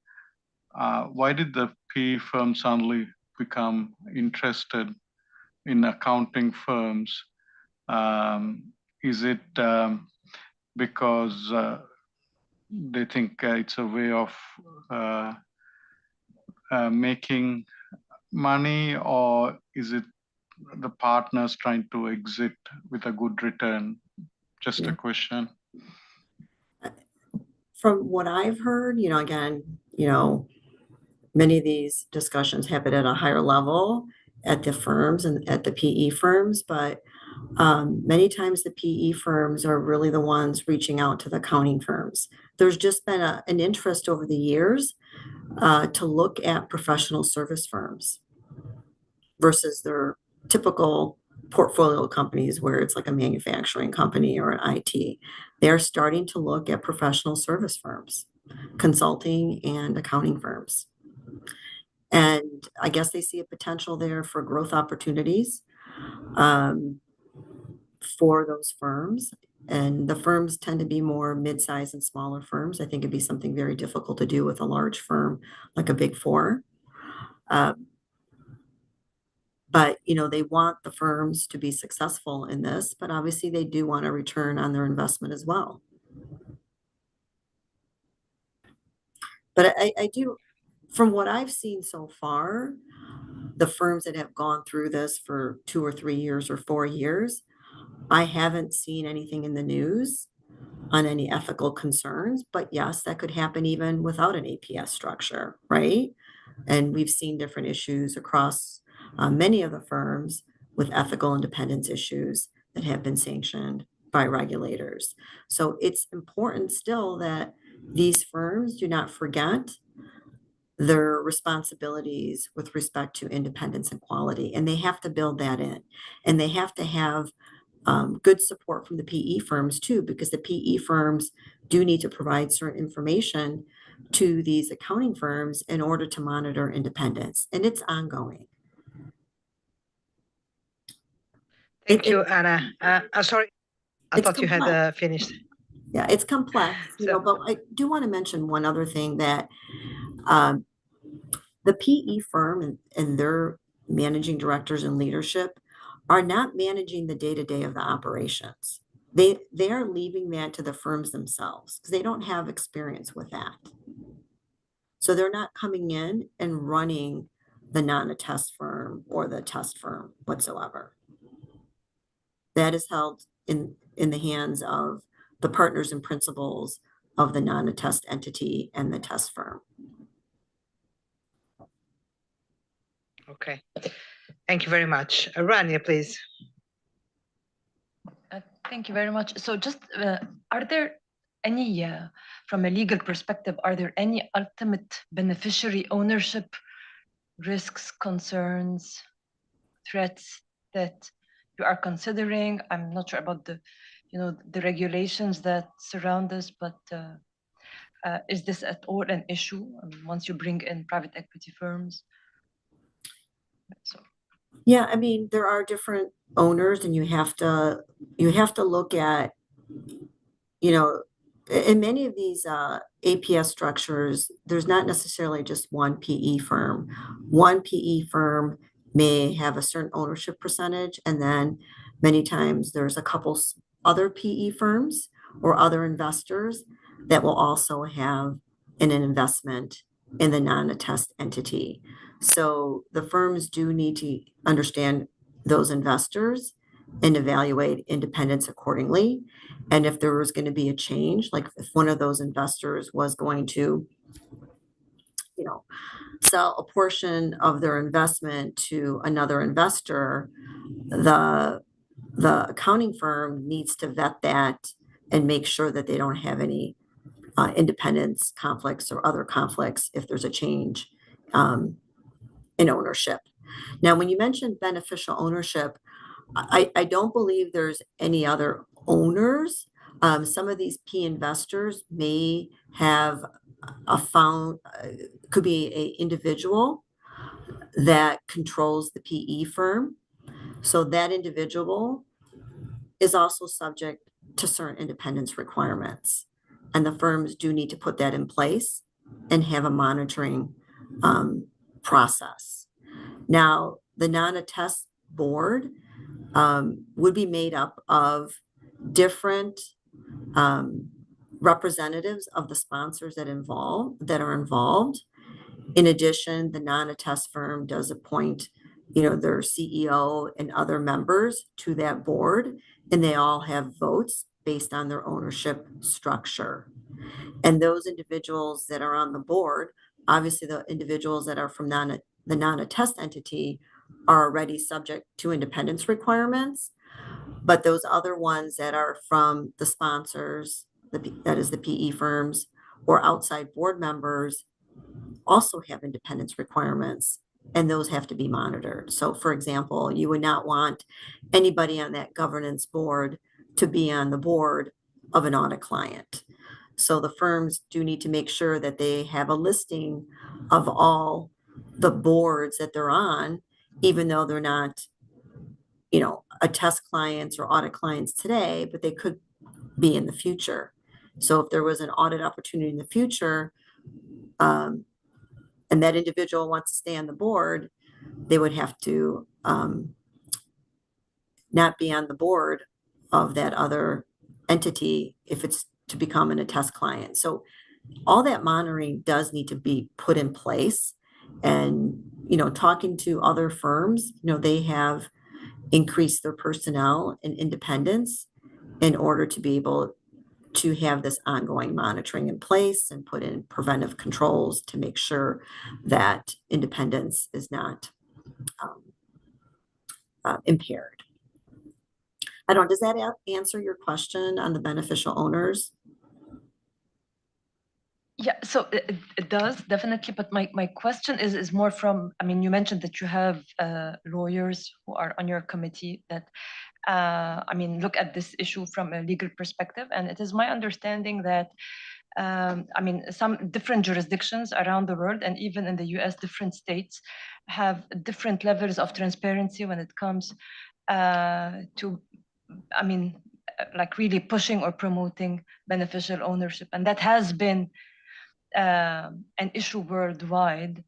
why did the PE firm suddenly become interested in accounting firms? Is it because they think it's a way of making money, or is it the partners trying to exit with a good return? Just a question. From what I've heard, again, many of these discussions happen at a higher level at the firms and at the PE firms, but many times the PE firms are really the ones reaching out to the accounting firms. There's just been an interest over the years to look at professional service firms versus their typical portfolio companies where it's like a manufacturing company or an IT. They're starting to look at professional service firms, consulting and accounting firms. And I guess they see a potential there for growth opportunities for those firms. And the firms tend to be more mid-sized and smaller firms. I think it'd be something very difficult to do with a large firm like a Big Four. But, they want the firms to be successful in this, but obviously they do want a return on their investment as well. But I do, from what I've seen so far, the firms that have gone through this for 2 or 3 years or 4 years, I haven't seen anything in the news on any ethical concerns, but yes, that could happen even without an APS structure, right? And we've seen different issues across many of the firms with ethical independence issues that have been sanctioned by regulators. So it's important still that these firms do not forget their responsibilities with respect to independence and quality, and they have to build that in. And they have to have good support from the PE firms too, because the PE firms do need to provide certain information to these accounting firms in order to monitor independence, and it's ongoing. Thank you, Anna. Sorry, I thought you had finished. Yeah, it's complex, but I do want to mention one other thing, that the PE firm and their managing directors and leadership are not managing the day-to-day of the operations. They are leaving that to the firms themselves because they don't have experience with that. So they're not coming in and running the non-attest firm or the test firm whatsoever. That is held in the hands of the partners and principals of the non-attest entity and the test firm. Okay, thank you very much. Rania, please. Thank you very much. So just, are there any, from a legal perspective, are there any ultimate beneficiary ownership risks, concerns, threats that you are considering? I'm not sure about the, the regulations that surround this, but is this at all an issue once you bring in private equity firms? So. Yeah, I mean, there are different owners and you have to look at, in many of these APS structures, there's not necessarily just one PE firm. One PE firm may have a certain ownership percentage, and then many times there's a couple other PE firms or other investors that will also have an investment in the non-attest entity. So the firms do need to understand those investors and evaluate independence accordingly. And if there was going to be a change, like if one of those investors was going to, sell a portion of their investment to another investor, the accounting firm needs to vet that and make sure that they don't have any independence conflicts or other conflicts if there's a change in ownership. Now, when you mentioned beneficial ownership, I don't believe there's any other owners. Some of these P investors may have could be an individual that controls the PE firm. So that individual is also subject to certain independence requirements. And the firms do need to put that in place and have a monitoring process. Now, the non-attest board would be made up of different representatives of the sponsors that are involved. In addition, the non-attest firm does appoint, their CEO and other members to that board, and they all have votes based on their ownership structure. And those individuals that are on the board, obviously the individuals that are from the non-attest entity are already subject to independence requirements, but those other ones that are from the sponsors, that is the PE firms or outside board members, also have independence requirements, and those have to be monitored. So for example, you would not want anybody on that governance board to be on the board of an audit client. So the firms do need to make sure that they have a listing of all the boards that they're on, even though they're not, attest clients or audit clients today, but they could be in the future. So if there was an audit opportunity in the future, and that individual wants to stay on the board, they would have to not be on the board of that other entity if it's to become an attest client. So all that monitoring does need to be put in place. And, talking to other firms, they have increased their personnel and independence in order to be able to have this ongoing monitoring in place and put in preventive controls to make sure that independence is not impaired. I don't, does that answer your question on the beneficial owners? Yeah, so it does definitely, but my question is more from, you mentioned that you have lawyers who are on your committee that look at this issue from a legal perspective, and it is my understanding that some different jurisdictions around the world and even in the US, different states have different levels of transparency when it comes to like really pushing or promoting beneficial ownership, and that has been an issue worldwide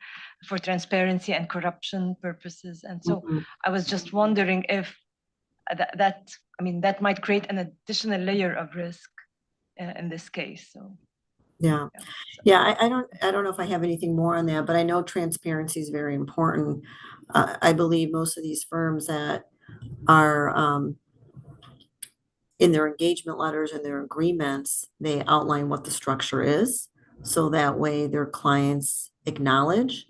for transparency and corruption purposes. And so I was just wondering if that might create an additional layer of risk in this case. So yeah. I don't know if I have anything more on that, but I know transparency is very important. I believe most of these firms that are in their engagement letters and their agreements, they outline what the structure is. So that way their clients acknowledge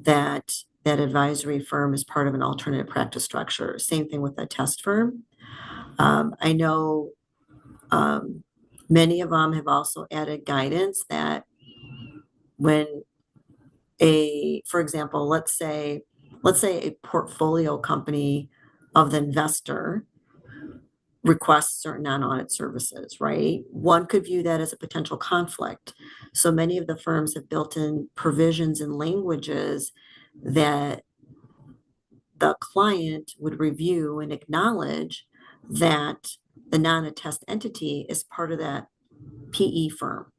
that that advisory firm is part of an alternative practice structure. Same thing with a test firm. I know many of them have also added guidance that when for example, let's say a portfolio company of the investor requests certain non-audit services, right? One could view that as a potential conflict. So many of the firms have built in provisions and languages that the client would review and acknowledge that the non-attest entity is part of that PE firm.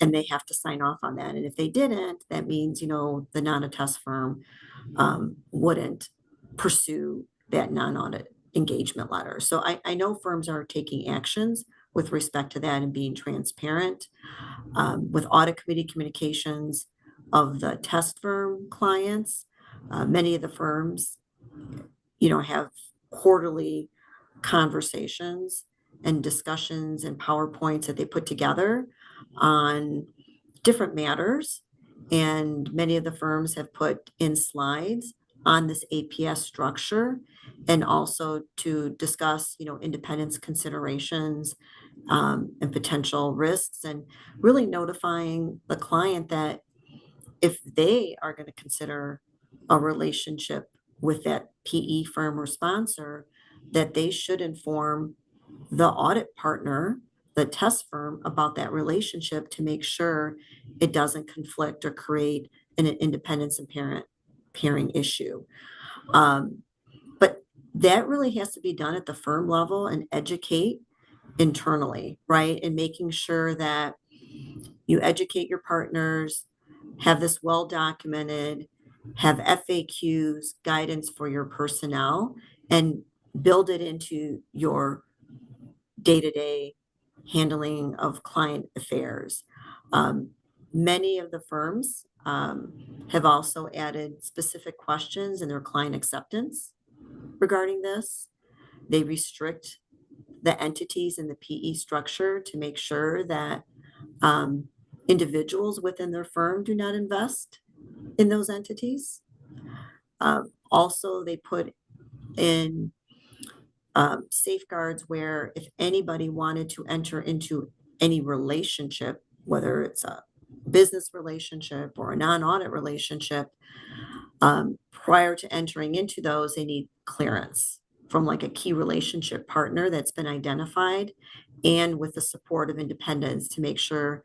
And they have to sign off on that. And if they didn't, that means, the non-attest firm wouldn't pursue that non-audit engagement letter. So I know firms are taking actions with respect to that and being transparent with audit committee communications of the test firm clients. Many of the firms, have quarterly conversations and discussions and PowerPoints that they put together on different matters. And many of the firms have put in slides on this APS structure and also to discuss, independence considerations and potential risks, and really notifying the client that if they are going to consider a relationship with that PE firm or sponsor, that they should inform the audit partner, the test firm, about that relationship to make sure it doesn't conflict or create an independence and pairing issue. But that really has to be done at the firm level and educate internally, right? And making sure that you educate your partners, have this well documented, have FAQs, guidance for your personnel, and build it into your day-to-day handling of client affairs. Many of the firms have also added specific questions in their client acceptance regarding this. They restrict the entities in the PE structure to make sure that individuals within their firm do not invest in those entities. Also, they put in safeguards where if anybody wanted to enter into any relationship, whether it's a business relationship or a non-audit relationship, prior to entering into those, they need clearance from like a key relationship partner that's been identified, and with the support of independence to make sure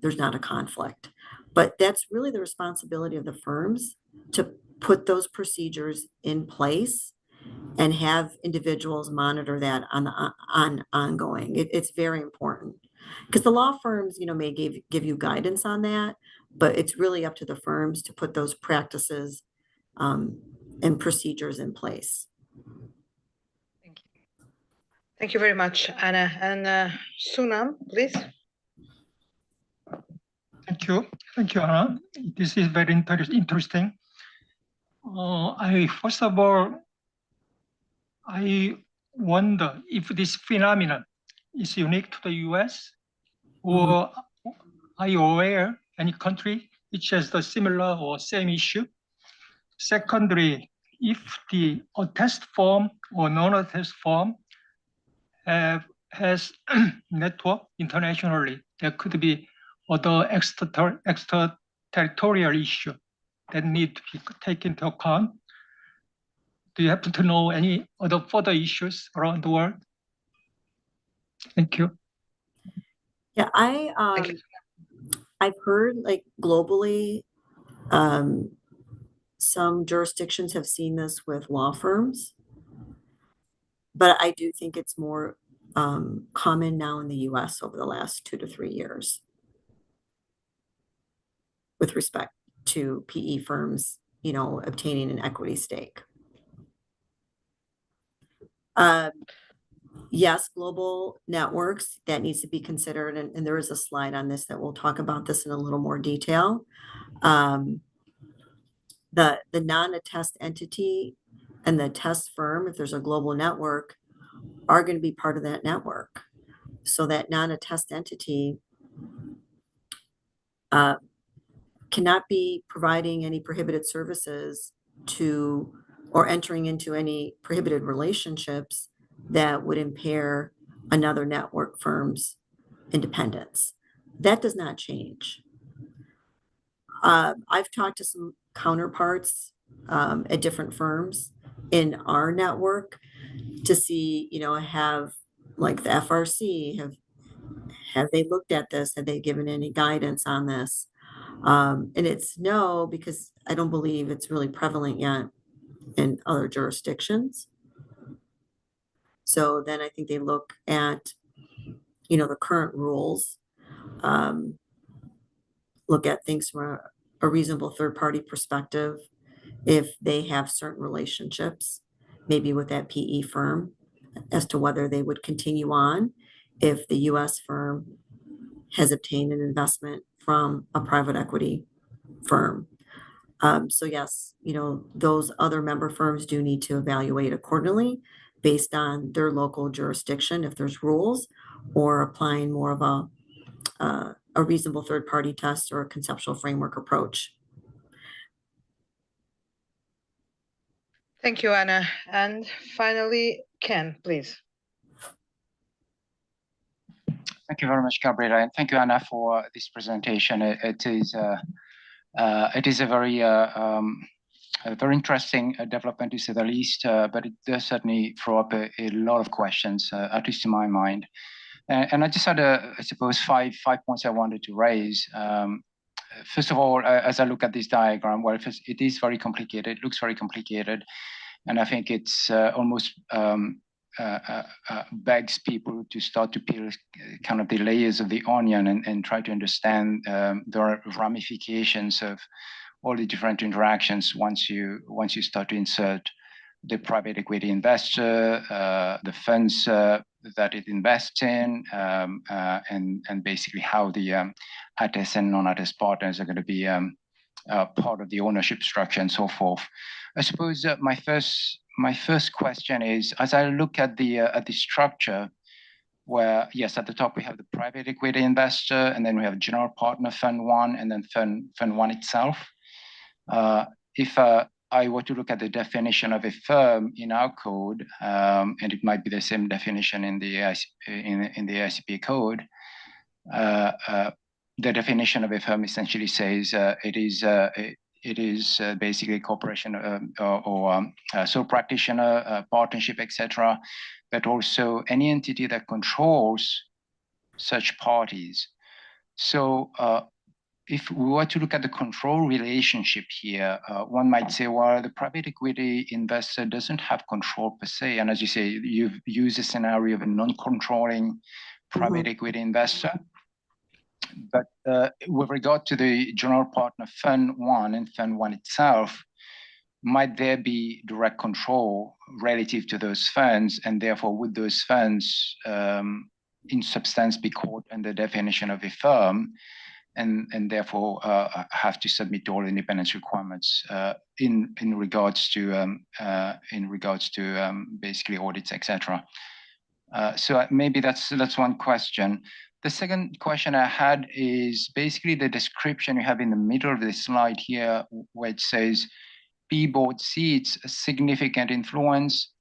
there's not a conflict. But that's really the responsibility of the firms to put those procedures in place and have individuals monitor that on ongoing. It's very important because the law firms, may give you guidance on that, but it's really up to the firms to put those practices and procedures in place. Thank you. Thank you very much, Anna. And Sunam, please. Thank you, Anna. This is very interesting. First of all, I wonder if this phenomenon is unique to the US, or are you aware any country which has the similar or same issue? Secondly, if the attest form or non-attest form has network internationally, there could be other extraterritorial issue that need to be taken into account. Do you happen to know any other further issues around the world? Thank you. Yeah, I've heard like globally, some jurisdictions have seen this with law firms, but I do think it's more common now in the US over the last 2 to 3 years with respect to PE firms, obtaining an equity stake. Yes, global networks, that needs to be considered. And there is a slide on this that will talk about this in a little more detail. The non-attest entity and the test firm, if there's a global network, are going to be part of that network. So that non-attest entity cannot be providing any prohibited services to or entering into any prohibited relationships that would impair another network firm's independence. That does not change. I've talked to some counterparts at different firms in our network to see, have like the FRC, have they looked at this? Have they given any guidance on this? And it's no, because I don't believe it's really prevalent yet in other jurisdictions. So then I think they look at, the current rules, look at things from a reasonable third-party perspective. If they have certain relationships, maybe with that PE firm, as to whether they would continue on if the US firm has obtained an investment from a private equity firm. So yes, those other member firms do need to evaluate accordingly based on their local jurisdiction, if there's rules, or applying more of a reasonable third-party test or a conceptual framework approach. Thank you, Anna. And finally, Ken, please. Thank you very much, Gabriela, and thank you, Anna, for this presentation. It is a very interesting development, to say the least, but it does certainly throw up a lot of questions, at least in my mind. And I just had, I suppose, five points I wanted to raise. First of all, as I look at this diagram, well, it is very complicated, it looks very complicated, and I think it's almost begs people to start to peel kind of the layers of the onion and try to understand the ramifications of all the different interactions once you start to insert the private equity investor, the funds that it invests in, and basically how the ATES and non-ATES partners are going to be part of the ownership structure and so forth. I suppose my first question is, as I look at the structure, where yes, at the top we have the private equity investor, and then we have general partner fund one, and then fund one itself. If I were to look at the definition of a firm in our code, and it might be the same definition in the ICP code, the definition of a firm essentially says it is basically a corporation or sole practitioner, partnership, etc., but also any entity that controls such parties. So if we were to look at the control relationship here, one might say, well, the private equity investor doesn't have control per se. And as you say, you've used a scenario of a non-controlling private equity investor. But with regard to the general partner fund one and fund one itself, might there be direct control relative to those funds? And therefore, would those funds in substance be caught under the definition of a firm? And therefore have to submit all independence requirements in regards to basically audits, etc. So maybe that's one question. The second question I had is basically the description you have in the middle of the slide here, where it says P board seats a significant influence.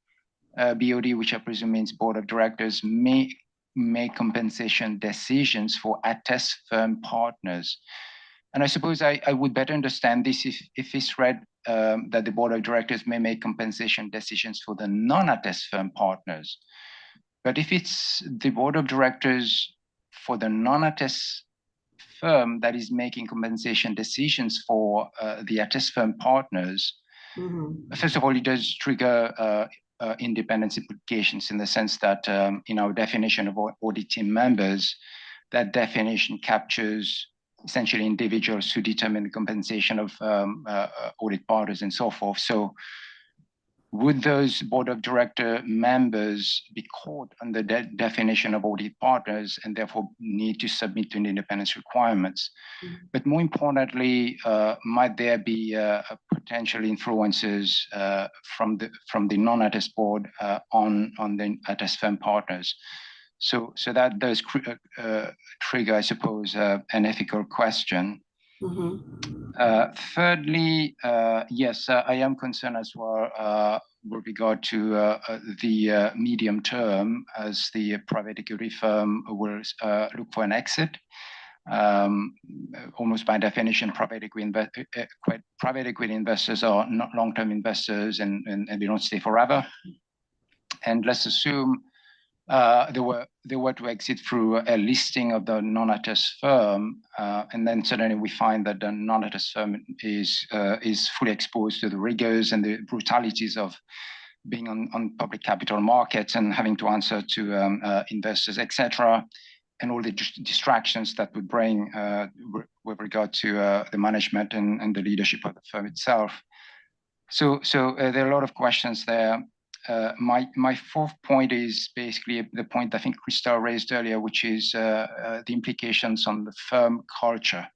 BOD, which I presume means board of directors, may make compensation decisions for ATES firm partners. And I suppose I would better understand this if it's read that the board of directors may make compensation decisions for the non-ATES firm partners. But if it's the board of directors for the non-ATES firm that is making compensation decisions for the ATES firm partners, first of all, it does trigger independence implications in the sense that in our definition of audit team members, that definition captures essentially individuals who determine the compensation of audit partners and so forth. So would those board of director members be caught under the definition of audit partners and therefore need to submit to independence requirements? But more importantly, might there be potential influences from the non-ATES board on the ATES firm partners? So that does trigger, I suppose, an ethical question. Thirdly, yes, I am concerned as well with regard to the medium term, as the private equity firm will look for an exit. Almost by definition, private equity investors are not long-term investors, and they don't stay forever. And let's assume they were to exit through a listing of the non-attest firm, and then suddenly we find that the non-attest firm is fully exposed to the rigors and the brutalities of being on public capital markets and having to answer to investors, etc., and all the distractions that would bring with regard to the management and the leadership of the firm itself. So there are a lot of questions there. My fourth point is basically the point I think Christa raised earlier, which is the implications on the firm culture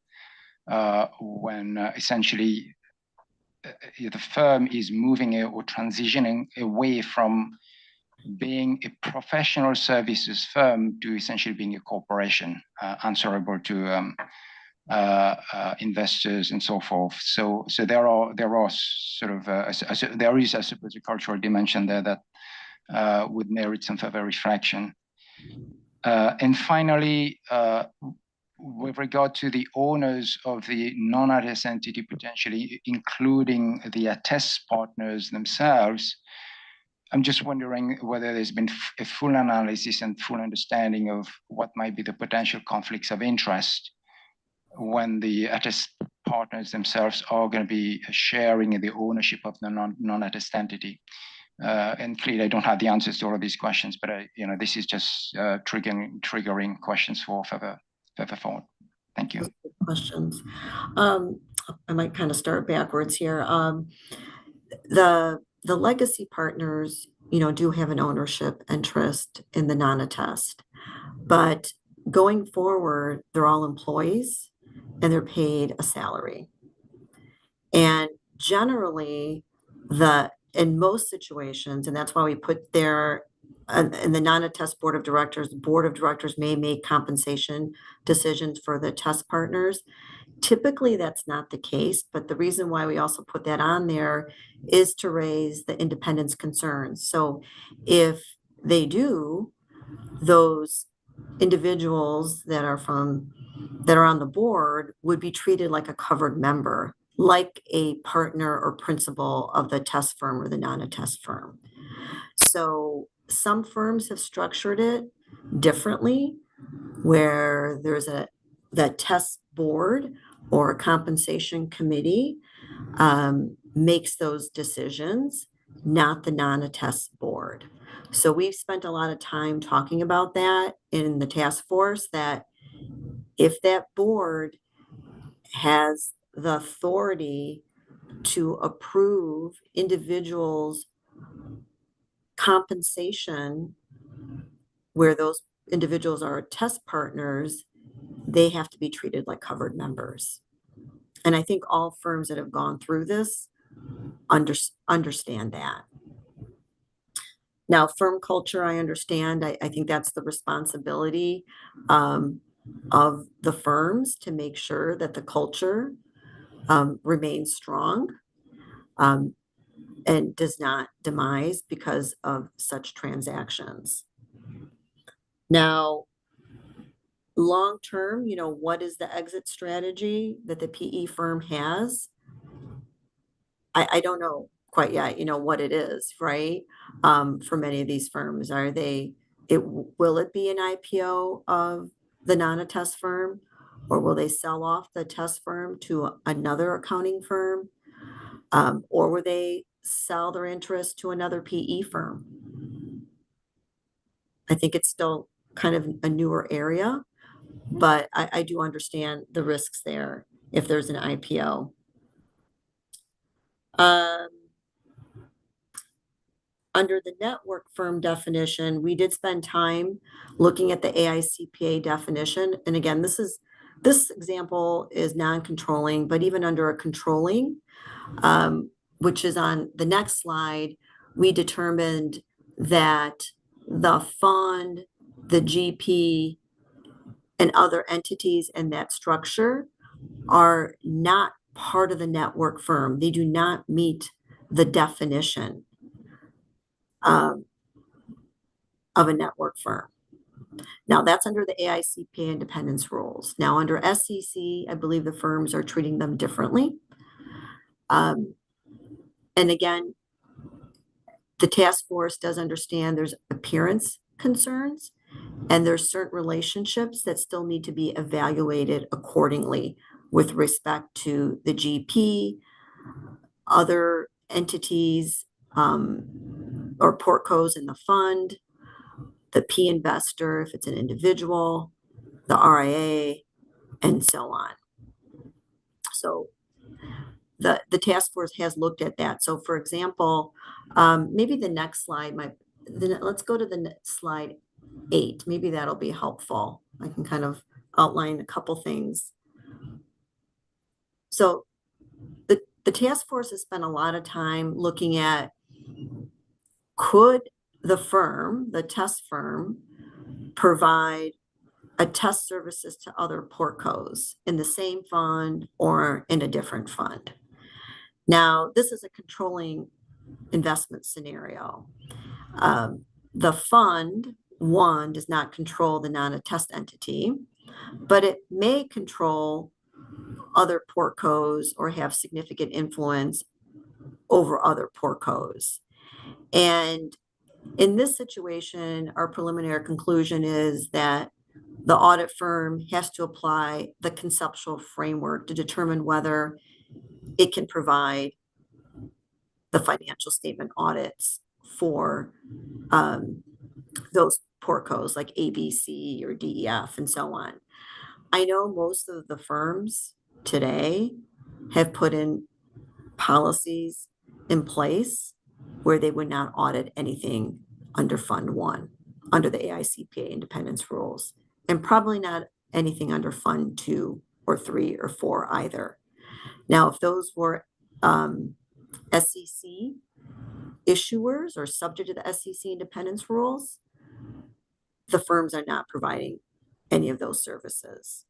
when essentially the firm is moving or transitioning away from being a professional services firm to essentially being a corporation answerable to investors and so forth. So there are sort of there is, I suppose, a cultural dimension there that would merit some further reflection. And finally, with regard to the owners of the non-attest entity, potentially including the attest partners themselves, I'm just wondering whether there's been a full analysis and full understanding of what might be the potential conflicts of interest when the attest partners themselves are going to be sharing in the ownership of the non-attest entity. And clearly, I don't have the answers to all of these questions, but this is just triggering questions for further thought. Thank you. Questions. I might kind of start backwards here. The legacy partners, do have an ownership interest in the non-attest, but going forward, they're all employees and they're paid a salary. And generally, in most situations, and that's why we put there in the non-attest board of directors may make compensation decisions for the test partners. Typically, that's not the case, but the reason why we also put that on there is to raise the independence concerns. So if they do, those individuals that are on the board would be treated like a covered member, like a partner or principal of the test firm or the non-attest firm. So some firms have structured it differently, where there's the test board or a compensation committee makes those decisions, not the non-attest board. So we've spent a lot of time talking about that in the task force, that if that board has the authority to approve individuals' compensation where those individuals are test partners, they have to be treated like covered members. And I think all firms that have gone through this understand that. Now, firm culture, I understand. I think that's the responsibility of the firms to make sure that the culture remains strong and does not demise because of such transactions. Now, long term, what is the exit strategy that the PE firm has? I don't know quite yet, what it is, right? For many of these firms, will it be an IPO of the non-attest firm, or will they sell off the test firm to another accounting firm, or will they sell their interest to another PE firm? I think it's still kind of a newer area, but I do understand the risks there if there's an IPO. Under the network firm definition, we did spend time looking at the AICPA definition. And again, this example is non-controlling, but even under a controlling, which is on the next slide, we determined that the fund, the GP, and other entities in that structure are not part of the network firm. They do not meet the definition of a network firm. Now, that's under the AICPA independence rules. Now, under SEC, I believe the firms are treating them differently. And again, the task force does understand there's appearance concerns, and there's certain relationships that still need to be evaluated accordingly with respect to the GP, other entities, or portcos in the fund, the P investor, if it's an individual, the RIA, and so on. So the task force has looked at that. So for example, maybe the next slide, let's go to the slide 8. Maybe that'll be helpful. I can kind of outline a couple things. So the task force has spent a lot of time looking at, could the firm, the test firm, provide a test services to other portcos in the same fund or in a different fund? Now, this is a controlling investment scenario. The fund, one, does not control the non-attest entity, but it may control other portcos or have significant influence over other portcos. And in this situation, our preliminary conclusion is that the audit firm has to apply the conceptual framework to determine whether it can provide the financial statement audits for those portcos like ABC or DEF and so on. I know most of the firms today have put in policies in place where they would not audit anything under Fund 1, under the AICPA independence rules, and probably not anything under Fund 2 or 3 or 4 either. Now, if those were SEC issuers or subject to the SEC independence rules, the firms are not providing any of those services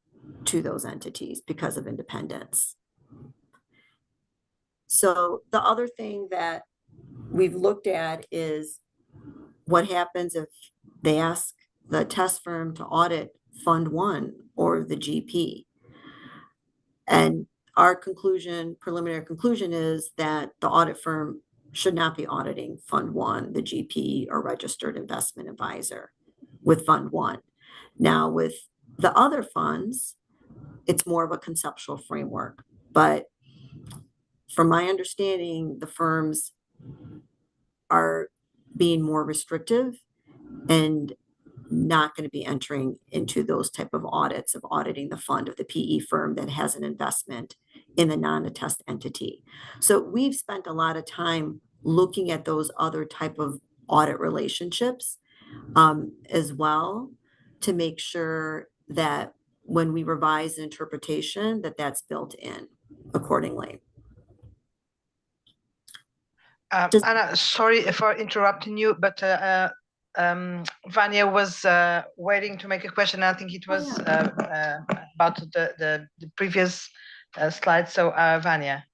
to those entities because of independence. So the other thing that we've looked at is what happens if they ask the test firm to audit Fund 1 or the GP. And our conclusion, preliminary conclusion, is that the audit firm should not be auditing Fund 1, the GP, or registered investment advisor with Fund 1. Now, with the other funds, it's more of a conceptual framework. But from my understanding, the firms are being more restrictive and not going to be entering into those type of audits of auditing the fund of the PE firm that has an investment in the non-attest entity. So we've spent a lot of time looking at those other type of audit relationships as well, to make sure that when we revise an interpretation, that that's built in accordingly. Anna, sorry for interrupting you, but Vanya was waiting to make a question. I think it was about the previous slide. So Vanya.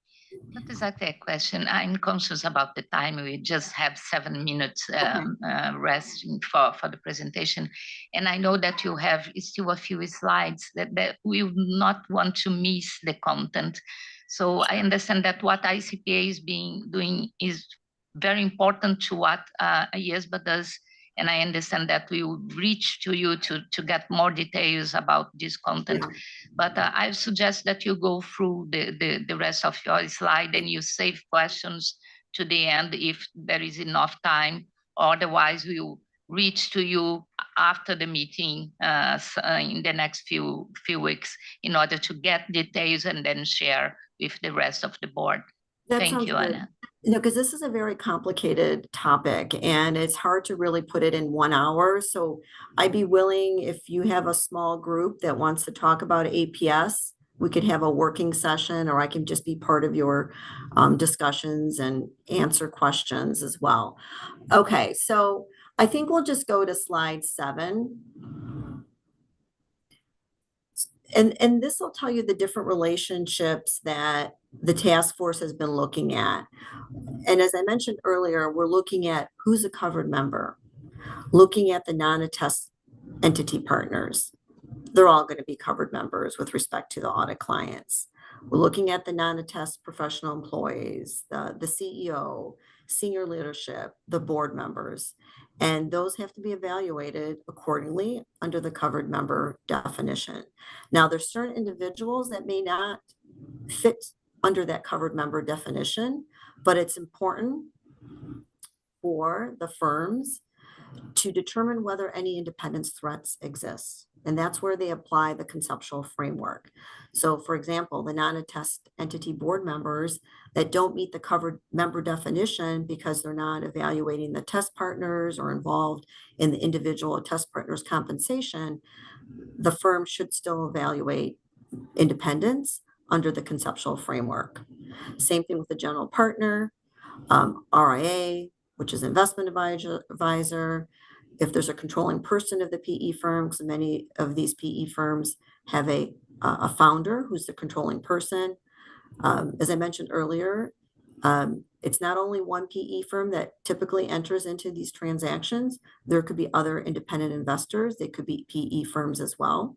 Not exactly a question. I'm conscious about the time. We just have 7 minutes resting for the presentation. And I know that you have still a few slides that we would not want to miss the content. So I understand that what ICPA is doing is very important to what IESBA does. And I understand that we will reach to you to get more details about this content. Yeah. But I suggest that you go through the rest of your slide and you save questions to the end if there is enough time. Otherwise, we will reach to you after the meeting in the next few weeks in order to get details and then share with the rest of the board. Thank you, Anna. No, because this is a very complicated topic and it's hard to really put it in 1 hour. So I'd be willing, if you have a small group that wants to talk about APS, we could have a working session, or I can just be part of your discussions and answer questions as well. Okay, so I think we'll just go to slide 7. And this will tell you the different relationships that the task force has been looking at. And as I mentioned earlier, we're looking at who's a covered member, looking at the non-attest entity partners. They're all going to be covered members with respect to the audit clients. We're looking at the non-attest professional employees, the CEO, senior leadership, the board members, and those have to be evaluated accordingly under the covered member definition. Now, there's certain individuals that may not fit under that covered member definition, but it's important for the firms to determine whether any independence threats exist. And that's where they apply the conceptual framework. So for example, the non-attest entity board members that don't meet the covered member definition because they're not evaluating the test partners or involved in the individual test partners' compensation, the firm should still evaluate independence under the conceptual framework. Same thing with the general partner, RIA, which is investment advisor. If there's a controlling person of the PE firm, because many of these PE firms have a founder who's the controlling person. As I mentioned earlier, it's not only one PE firm that typically enters into these transactions. There could be other independent investors. They could be PE firms as well.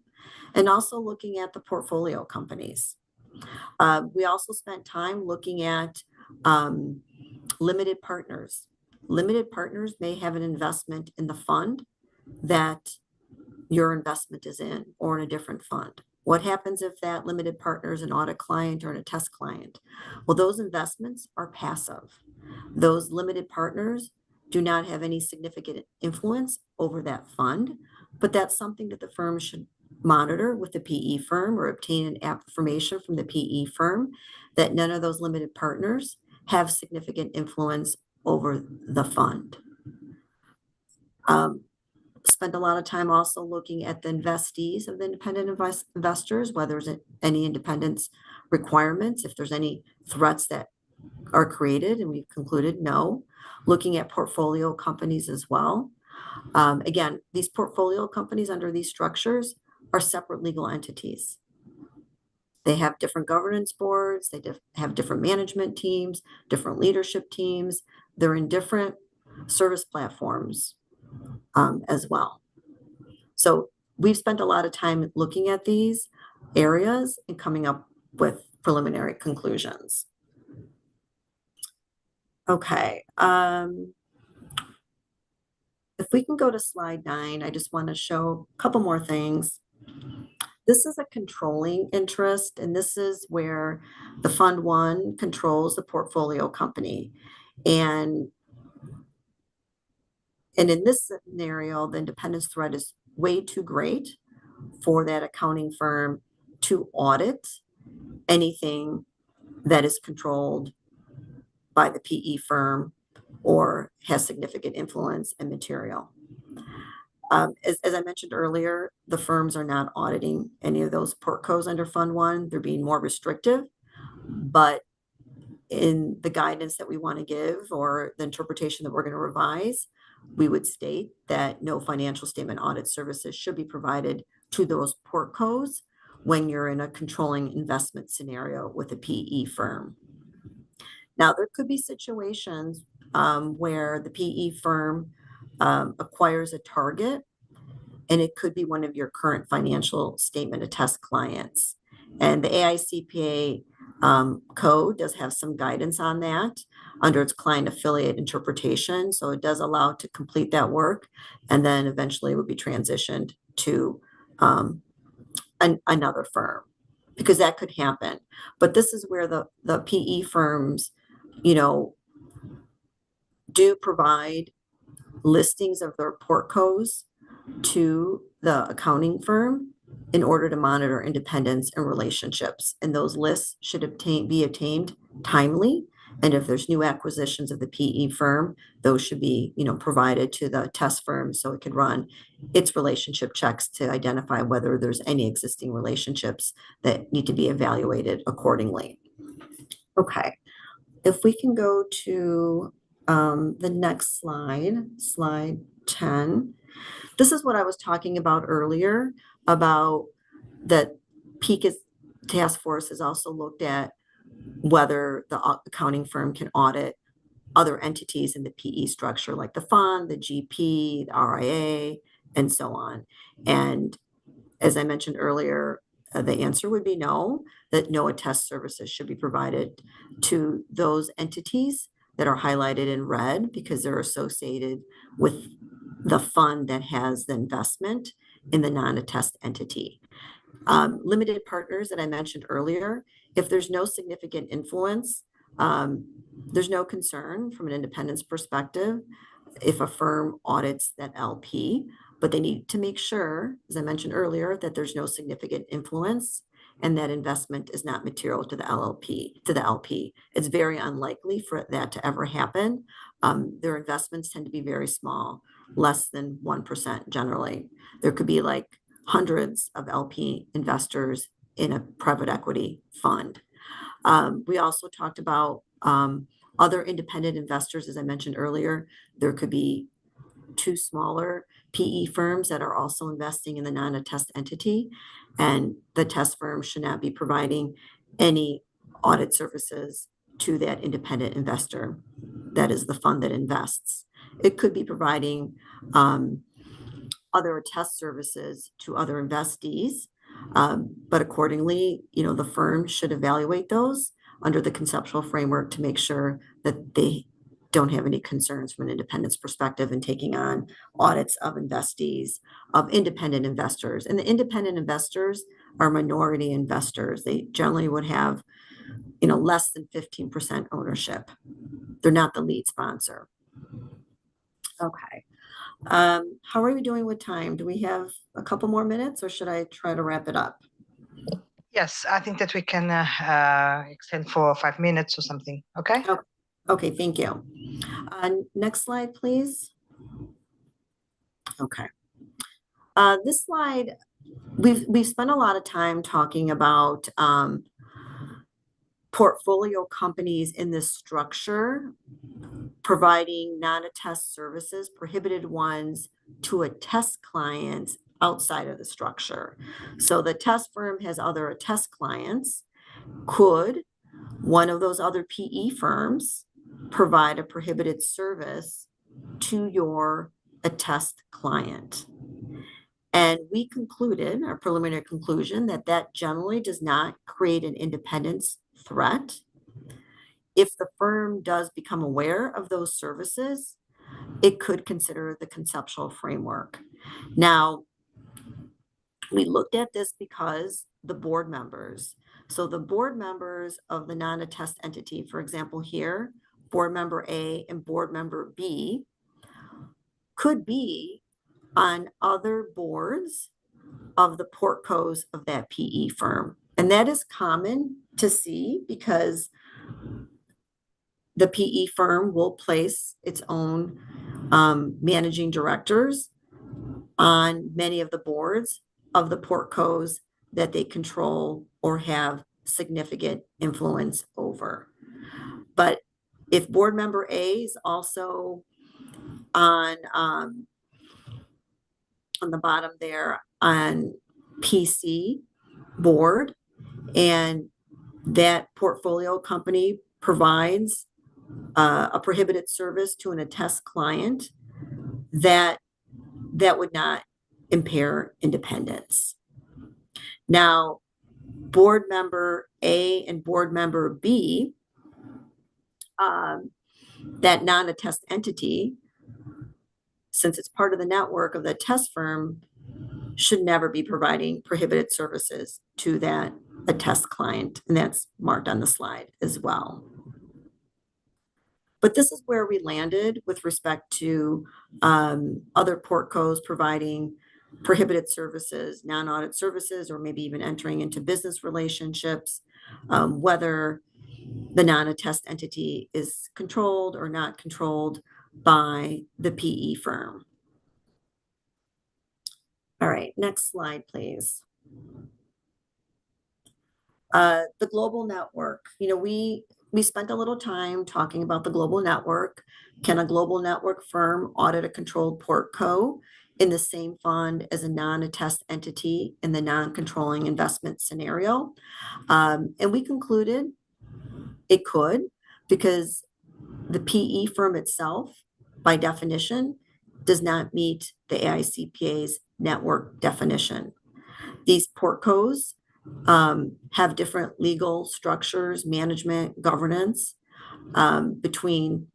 And also looking at the portfolio companies. We also spent time looking at limited partners. Limited partners may have an investment in the fund that your investment is in or in a different fund. What happens if that limited partner is an audit client or a test client? Well, those investments are passive. Those limited partners do not have any significant influence over that fund, but that's something that the firm should monitor with the PE firm or obtain an affirmation from the PE firm that none of those limited partners have significant influence over the fund. Spend a lot of time also looking at the investees of the independent investors, whether there's any independence requirements, if there's any threats that are created, and we've concluded no. Looking at portfolio companies as well. Again, these portfolio companies under these structures are separate legal entities. They have different governance boards, they have different management teams, different leadership teams. They're in different service platforms as well. So we've spent a lot of time looking at these areas and coming up with preliminary conclusions. Okay. If we can go to slide 9, I just want to show a couple more things. This is a controlling interest, and this is where the Fund 1 controls the portfolio company. And in this scenario, the independence threat is way too great for that accounting firm to audit anything that is controlled by the PE firm or has significant influence and material. As I mentioned earlier, the firms are not auditing any of those portcos under Fund 1. They're being more restrictive, but in the guidance that we want to give or the interpretation that we're going to revise, we would state that no financial statement audit services should be provided to those portcos when you're in a controlling investment scenario with a PE firm. Now, there could be situations where the PE firm acquires a target, and it could be one of your current financial statement attest clients. And the AICPA code does have some guidance on that under its client affiliate interpretation. So it does allow to complete that work, and then eventually it would be transitioned to another firm, because that could happen. But this is where the PE firms, do provide listings of their portcos to the accounting firm in order to monitor independence and relationships. And those lists should be obtained timely. And if there's new acquisitions of the PE firm, those should be, provided to the test firm so it can run its relationship checks to identify whether there's any existing relationships that need to be evaluated accordingly. Okay, if we can go to the next slide, slide 10. This is what I was talking about earlier, about that task force has also looked at whether the accounting firm can audit other entities in the PE structure, like the fund, the GP, the RIA, and so on. And as I mentioned earlier, the answer would be no, that no attest services should be provided to those entities that are highlighted in red because they're associated with the fund that has the investment in the non-attest entity. Limited partners that I mentioned earlier, if there's no significant influence, there's no concern from an independence perspective if a firm audits that LP, but they need to make sure, as I mentioned earlier, that there's no significant influence and that investment is not material to the LP. It's very unlikely for that to ever happen. Their investments tend to be very small, less than 1% generally. There could be like hundreds of LP investors in a private equity fund. We also talked about other independent investors, as I mentioned earlier. There could be 2 smaller PE firms that are also investing in the non-attest entity, and the test firm should not be providing any audit services to that independent investor. That is the fund that invests. It could be providing other attest services to other investees, but accordingly, the firm should evaluate those under the conceptual framework to make sure that they don't have any concerns from an independence perspective in taking on audits of investees, of independent investors. And the independent investors are minority investors. They generally would have, less than 15% ownership. They're not the lead sponsor. Okay. How are we doing with time? Do we have a couple more minutes or should I try to wrap it up? Yes, I think that we can extend for 5 minutes or something. Okay. Okay, thank you. Next slide, please. Okay. This slide, we've spent a lot of time talking about portfolio companies in this structure providing non-attest services, prohibited ones, to attest clients outside of the structure. So the test firm has other attest clients. Could one of those other PE firms provide a prohibited service to your attest client? And we concluded, our preliminary conclusion, that generally does not create an independence threat. If the firm does become aware of those services, it could consider the conceptual framework. Now, we looked at this because the board members, so the board members of the non-attest entity, for example, here, board member A and board member B could be on other boards of the portcos of that PE firm. And that is common to see because the PE firm will place its own managing directors on many of the boards of the portcos that they control or have significant influence over. But if board member A is also on the bottom there on PC board, and that portfolio company provides a prohibited service to an attest client, that would not impair independence. Now, board member A and board member B, that non-attest entity, since it's part of the network of the test firm, should never be providing prohibited services to that attest client. And that's marked on the slide as well. But this is where we landed with respect to other portcos providing prohibited services, non-audit services, or maybe even entering into business relationships, whether the non-attest entity is controlled or not controlled by the PE firm. All right, next slide, please. The global network. We spent a little time talking about the global network. Can a global network firm audit a controlled portco? in the same fund as a non-attest entity in the non-controlling investment scenario. And we concluded it could, because the PE firm itself, by definition, does not meet the AICPA's network definition. These portcos have different legal structures, management, governance between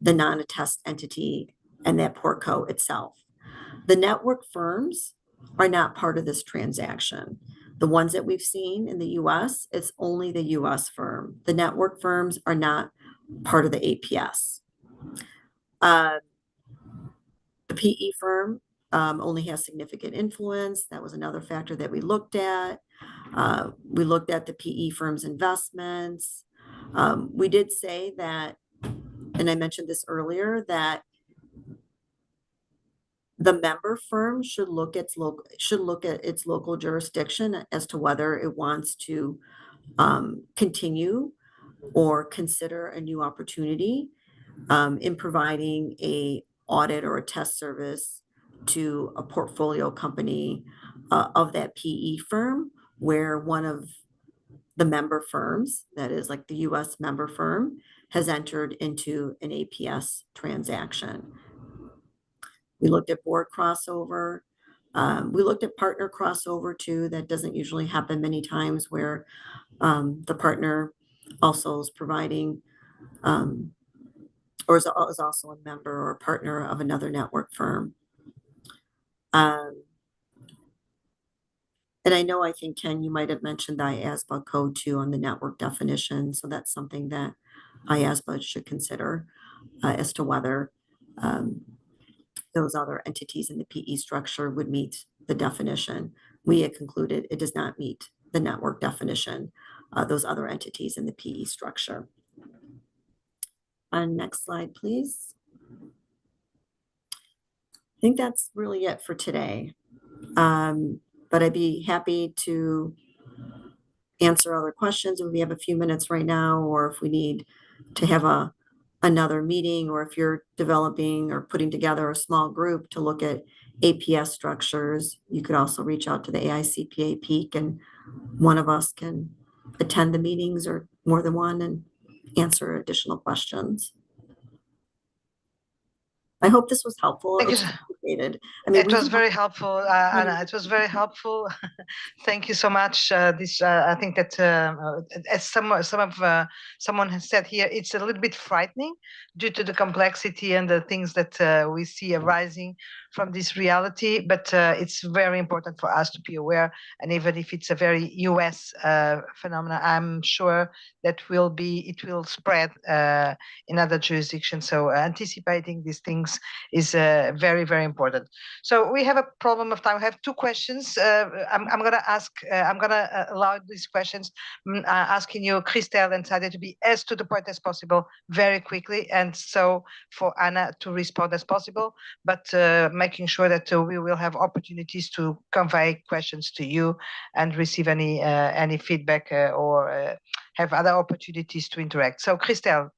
the non-attest entity and that portco itself. The network firms are not part of this transaction. The ones that we've seen in the US, it's only the US firm. The network firms are not part of the APS. The PE firm only has significant influence. That was another factor that we looked at. We looked at the PE firm's investments. We did say that, and I mentioned this earlier, that the member firm should look at its local jurisdiction as to whether it wants to continue or consider a new opportunity in providing a audit or a test service to a portfolio company of that PE firm, where one of the member firms, that is like the US member firm, has entered into an APS transaction. We looked at board crossover. We looked at partner crossover too. That doesn't usually happen many times, where the partner also is providing or is also a member or a partner of another network firm. And I know, I think, Ken, you might have mentioned the IESBA code too on the network definition. So that's something that IESBA should consider as to whether those other entities in the PE structure would meet the definition. We had concluded it does not meet the network definition, those other entities in the PE structure. Next slide, please. I think that's really it for today. But I'd be happy to answer other questions if we have a few minutes right now, or if we need to have another meeting, or if you're developing or putting together a small group to look at APS structures, you could also reach out to the AICPA Peak, and one of us can attend the meetings, or more than one, and answer additional questions. I hope this was helpful. Thank you. I mean, it was very helpful, Anna. It was very helpful. Thank you so much. I think that as someone has said here, it's a little bit frightening due to the complexity and the things that we see arising from this reality. But it's very important for us to be aware. And even if it's a very US phenomenon, I'm sure that it will spread in other jurisdictions. So anticipating these things is very, very important. So we have a problem of time. We have two questions. I'm going to allow these questions, asking you, Christelle and Sadia, to be as to the point as possible very quickly. And so for Anna to respond as possible, but making sure that we will have opportunities to convey questions to you and receive any feedback or have other opportunities to interact. So Christelle.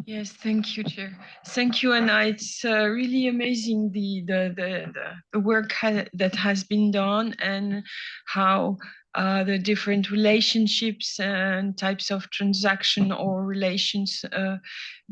Yes, thank you, Chair. Thank you, Anna. It's really amazing the work that has been done, and how the different relationships and types of transaction or relations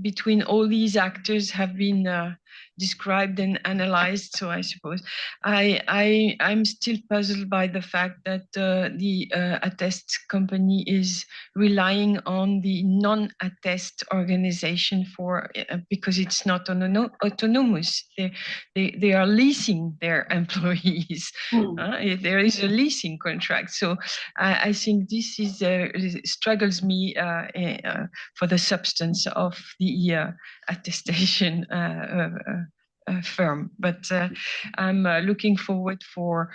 between all these actors have been described and analyzed. So I suppose I'm still puzzled by the fact that the attest company is relying on the non-attest organization for because it's not autonomous. They are leasing their employees. There is a leasing contract. So I think this is struggles me for the substance of the attestation firm. But I'm looking forward for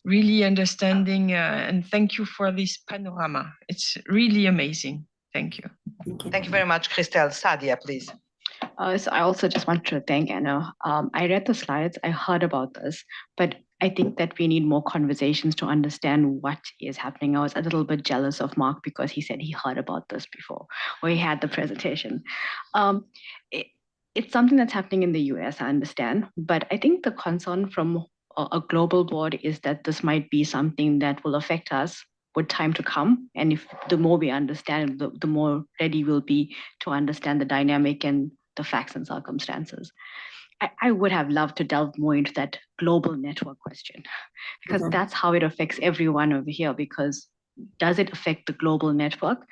really understanding and thank you for this panorama. It's really amazing. Thank you. Thank you very much, Christelle. Sadia, please. So I also just want to thank Anna. I read the slides, I heard about this, but I think that we need more conversations to understand what is happening. I was a little bit jealous of Mark because he said he heard about this before, or he had the presentation. it's something that's happening in the US, I understand, but I think the concern from a global board is that this might be something that will affect us with time to come. And if the more we understand, the more ready we'll be to understand the dynamic and the facts and circumstances. I would have loved to delve more into that global network question, because Okay. that's how it affects everyone over here. Because does it affect the global network?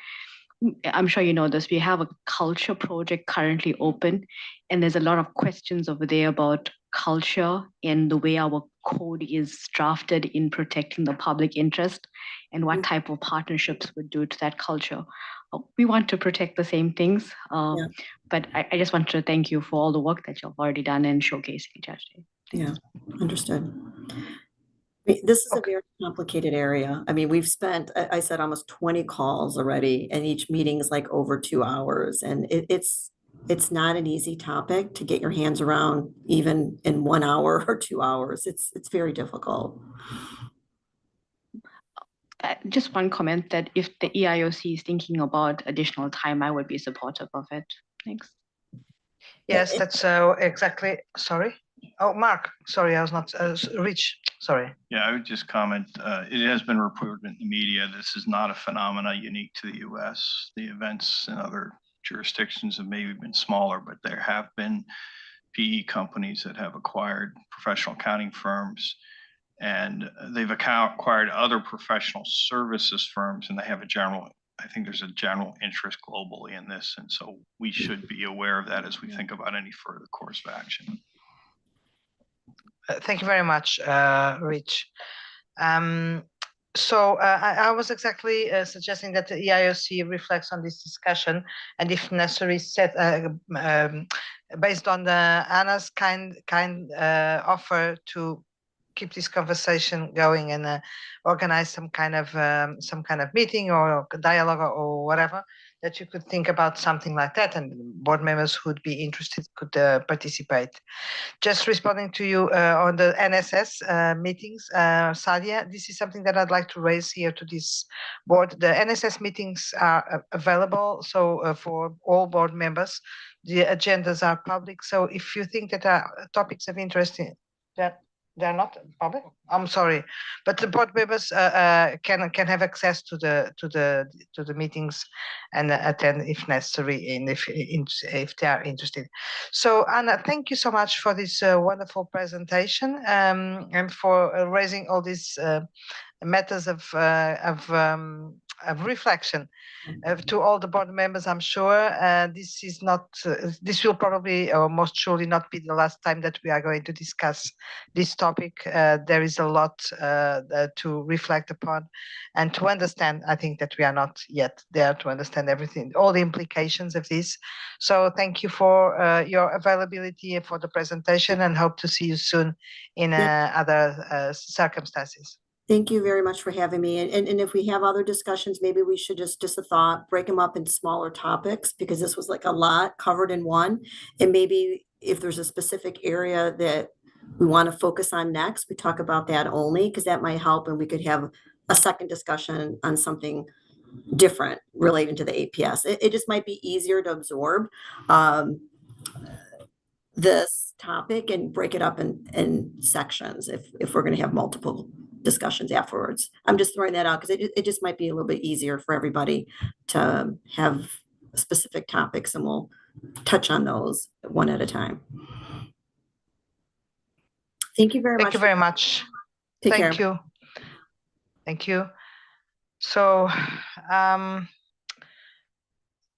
I'm sure you know this. We have a culture project currently open, and there's a lot of questions over there about culture and the way our code is drafted in protecting the public interest and what type of partnerships would do to that culture. We want to protect the same things, but I just want to thank you for all the work that you've already done and showcasing it today. Yeah, understood. This is a very complicated area. I mean, we've spent, I said, almost 20 calls already, and each meeting is like over 2 hours. And it's not an easy topic to get your hands around, even in 1 hour or 2 hours. It's very difficult. Just one comment that if the EIOC is thinking about additional time, I would be supportive of it. Thanks. Yes, that's exactly. Sorry. Oh, Mark. Sorry, I was not. Rich. Sorry. Yeah, I would just comment. It has been reported in the media. This is not a phenomena unique to the U.S. The events in other jurisdictions have maybe been smaller, but there have been PE companies that have acquired professional accounting firms, and they've acquired other professional services firms, and they have I think there's a general interest globally in this. And so we should be aware of that as we think about any further course of action. Thank you very much, Rich. So I was exactly suggesting that the EIOC reflects on this discussion, and if necessary, based on Anna's kind offer to keep this conversation going and organize some kind of meeting or dialogue or whatever, that you could think about something like that, and board members who would be interested could participate. Just responding to you on the NSS meetings, Sadia, this is something that I'd like to raise here to this board. The NSS meetings are available, so for all board members. The agendas are public, so if you think that are topics of interest that they're not public, I'm sorry, but the board members can have access to the meetings and attend if necessary, and if they are interested. So Anna, thank you so much for this wonderful presentation and for raising all these matters of reflection to all the board members. I'm sure this is not. This will probably, or most surely, not be the last time that we are going to discuss this topic. There is a lot to reflect upon and to understand. I think that we are not yet there to understand everything, all the implications of this. So thank you for your availability for the presentation, and hope to see you soon in other circumstances. Thank you very much for having me. And if we have other discussions, maybe we should just a thought, break them up into smaller topics, because this was like a lot covered in one. And maybe if there's a specific area that we want to focus on next, we talk about that only, because that might help, and we could have a second discussion on something different relating to the APS. It just might be easier to absorb this topic and break it up in sections if we're going to have multiple discussions afterwards. I'm just throwing that out because it just might be a little bit easier for everybody to have specific topics, and we'll touch on those one at a time. Thank you very much. Thank you very much. Take Thank care. you. Thank you. So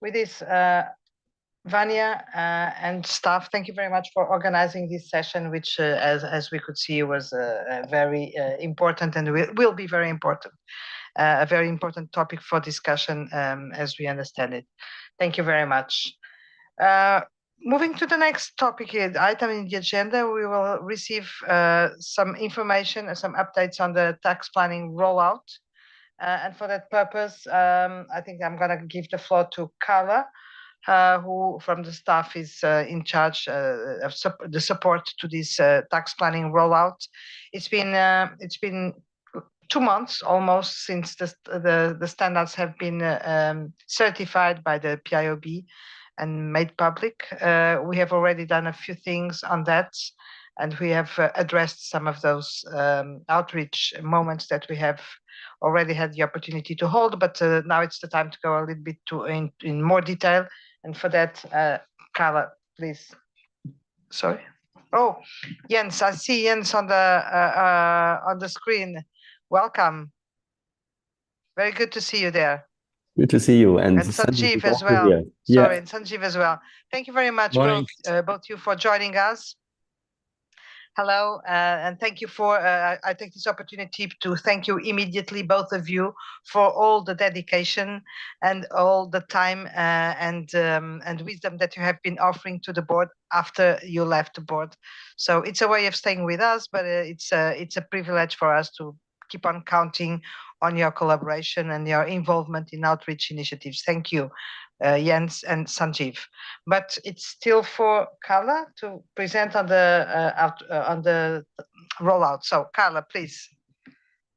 with this, Vanya and staff, thank you very much for organizing this session, which, as we could see, was very important and will be very important, a very important topic for discussion as we understand it. Thank you very much. Moving to the next topic item in the agenda, we will receive some information and some updates on the tax planning rollout. And for that purpose, I think I'm going to give the floor to Carla, who from the staff is in charge of the support to this tax planning rollout. It's been 2 months almost since the standards have been certified by the PIOB, and made public. We have already done a few things on that, and we have addressed some of those outreach moments that we have already had the opportunity to hold, but now it's the time to go a little bit in more detail. And for that, Carla, please. Sorry. Oh, Jens, I see Jens on the screen. Welcome. Very good to see you there. Good to see you. And Sanjeev is as also well. here. Sorry, Yeah. and Sanjeev as well. Thank you very much, Morning. both you for joining us. Hello, and thank you for, I take this opportunity to thank you immediately, both of you, for all the dedication and all the time and wisdom that you have been offering to the board after you left the board. So it's a way of staying with us, but it's a privilege for us to keep on counting on your collaboration and your involvement in outreach initiatives. Thank you, Jens and Sanjeev. But it's still for Carla to present on the rollout. So Carla, please.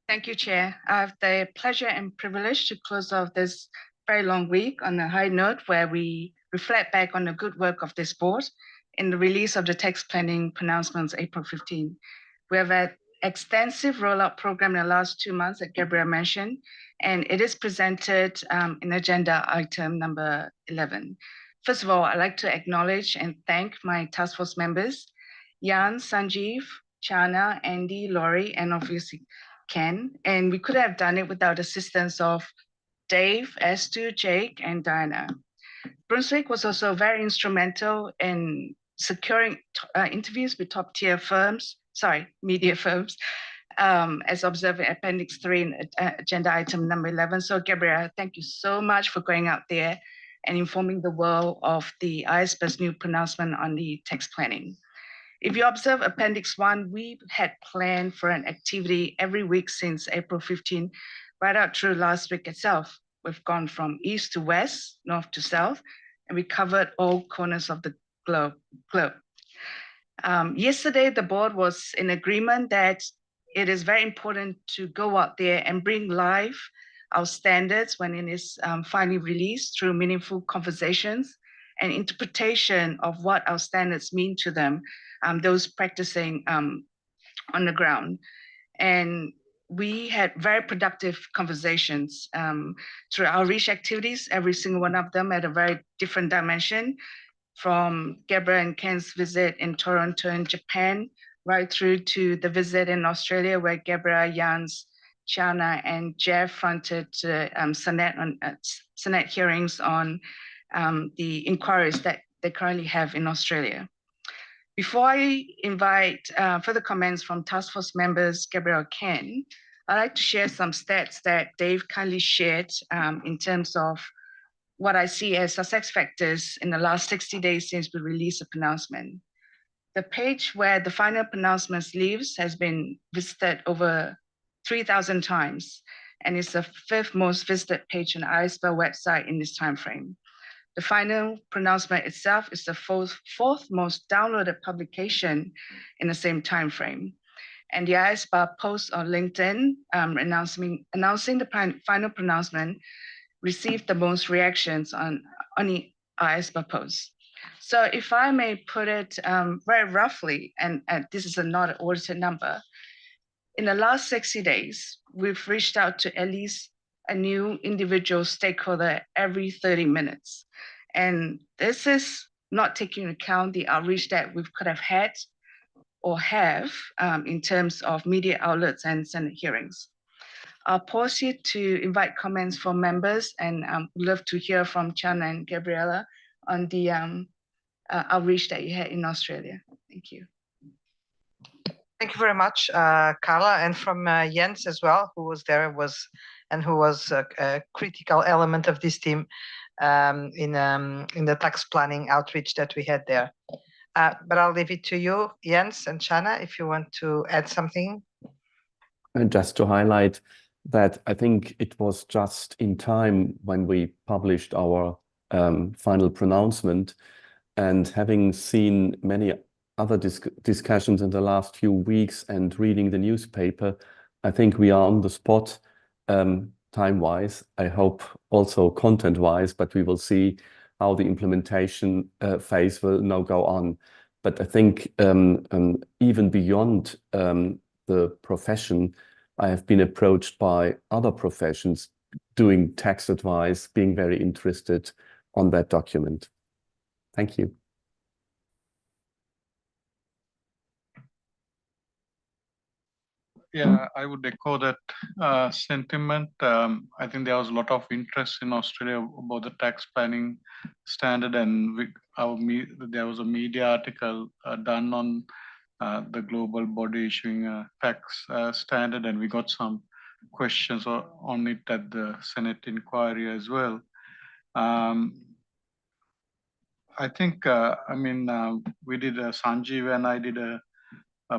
Thank you, Chair. I have the pleasure and privilege to close off this very long week on a high note where we reflect back on the good work of this board in the release of the tax planning pronouncements April 15. We have had extensive rollout program in the last 2 months that Gabrielle mentioned, and it is presented in agenda item number 11. First of all, I'd like to acknowledge and thank my task force members, Jan, Sanjeev, Chana, Andy, Laurie, and obviously Ken. And we couldn't have done it without the assistance of Dave, Esther, Jake, and Diana. Brunswick was also very instrumental in securing interviews with top-tier firms, media firms, as observed in Appendix 3 in agenda item number 11. So Gabrielle, thank you so much for going out there and informing the world of the IESBA's new pronouncement on the tax planning. If you observe Appendix 1, we had planned for an activity every week since April 15, right out through last week itself. We've gone from east to west, north to south, and we covered all corners of the globe. Yesterday, the board was in agreement that it is very important to go out there and bring live our standards when it is finally released through meaningful conversations and interpretation of what our standards mean to them, those practicing on the ground. And we had very productive conversations through outreach activities, every single one of them at a very different dimension, from Gabrielle and Ken's visit in Toronto in Japan, right through to the visit in Australia where Gabrielle, Jans, Chana, and Jeff fronted Senate hearings on the inquiries that they currently have in Australia. Before I invite further comments from task force members Gabrielle and Ken, I'd like to share some stats that Dave kindly shared in terms of what I see as success factors in the last 60 days since we released the pronouncement. The page where the final pronouncements lives has been visited over 3,000 times, and it's the 5th most visited page on the IESBA website in this time frame. The final pronouncement itself is the 4th most downloaded publication in the same time frame. And the IESBA post on LinkedIn announcing the final pronouncement received the most reactions on the IESBA post. So if I may put it very roughly, and this is not an audited number, in the last 60 days, we've reached out to at least a new individual stakeholder every 30 minutes. And this is not taking into account the outreach that we could have had or have in terms of media outlets and Senate hearings. I'll pause here to invite comments from members, and would love to hear from Chana and Gabriella on the outreach that you had in Australia. Thank you. Thank you very much, Carla, and from Jens as well, who was there, who was a critical element of this team in the tax planning outreach that we had there. But I'll leave it to you, Jens and Chana, if you want to add something. And just to highlight that I think it was just in time when we published our final pronouncement, and having seen many other discussions in the last few weeks and reading the newspaper, I think we are on the spot time-wise. I hope also content-wise, but we will see how the implementation phase will now go on. But I think even beyond the profession, I have been approached by other professions doing tax advice, being very interested on that document. Thank you. Yeah, I would echo that sentiment. I think there was a lot of interest in Australia about the tax planning standard, and there was a media article done on the global body issuing a tax standard, and we got some questions on it at the Senate inquiry as well. I think, we did Sanjeev and I did a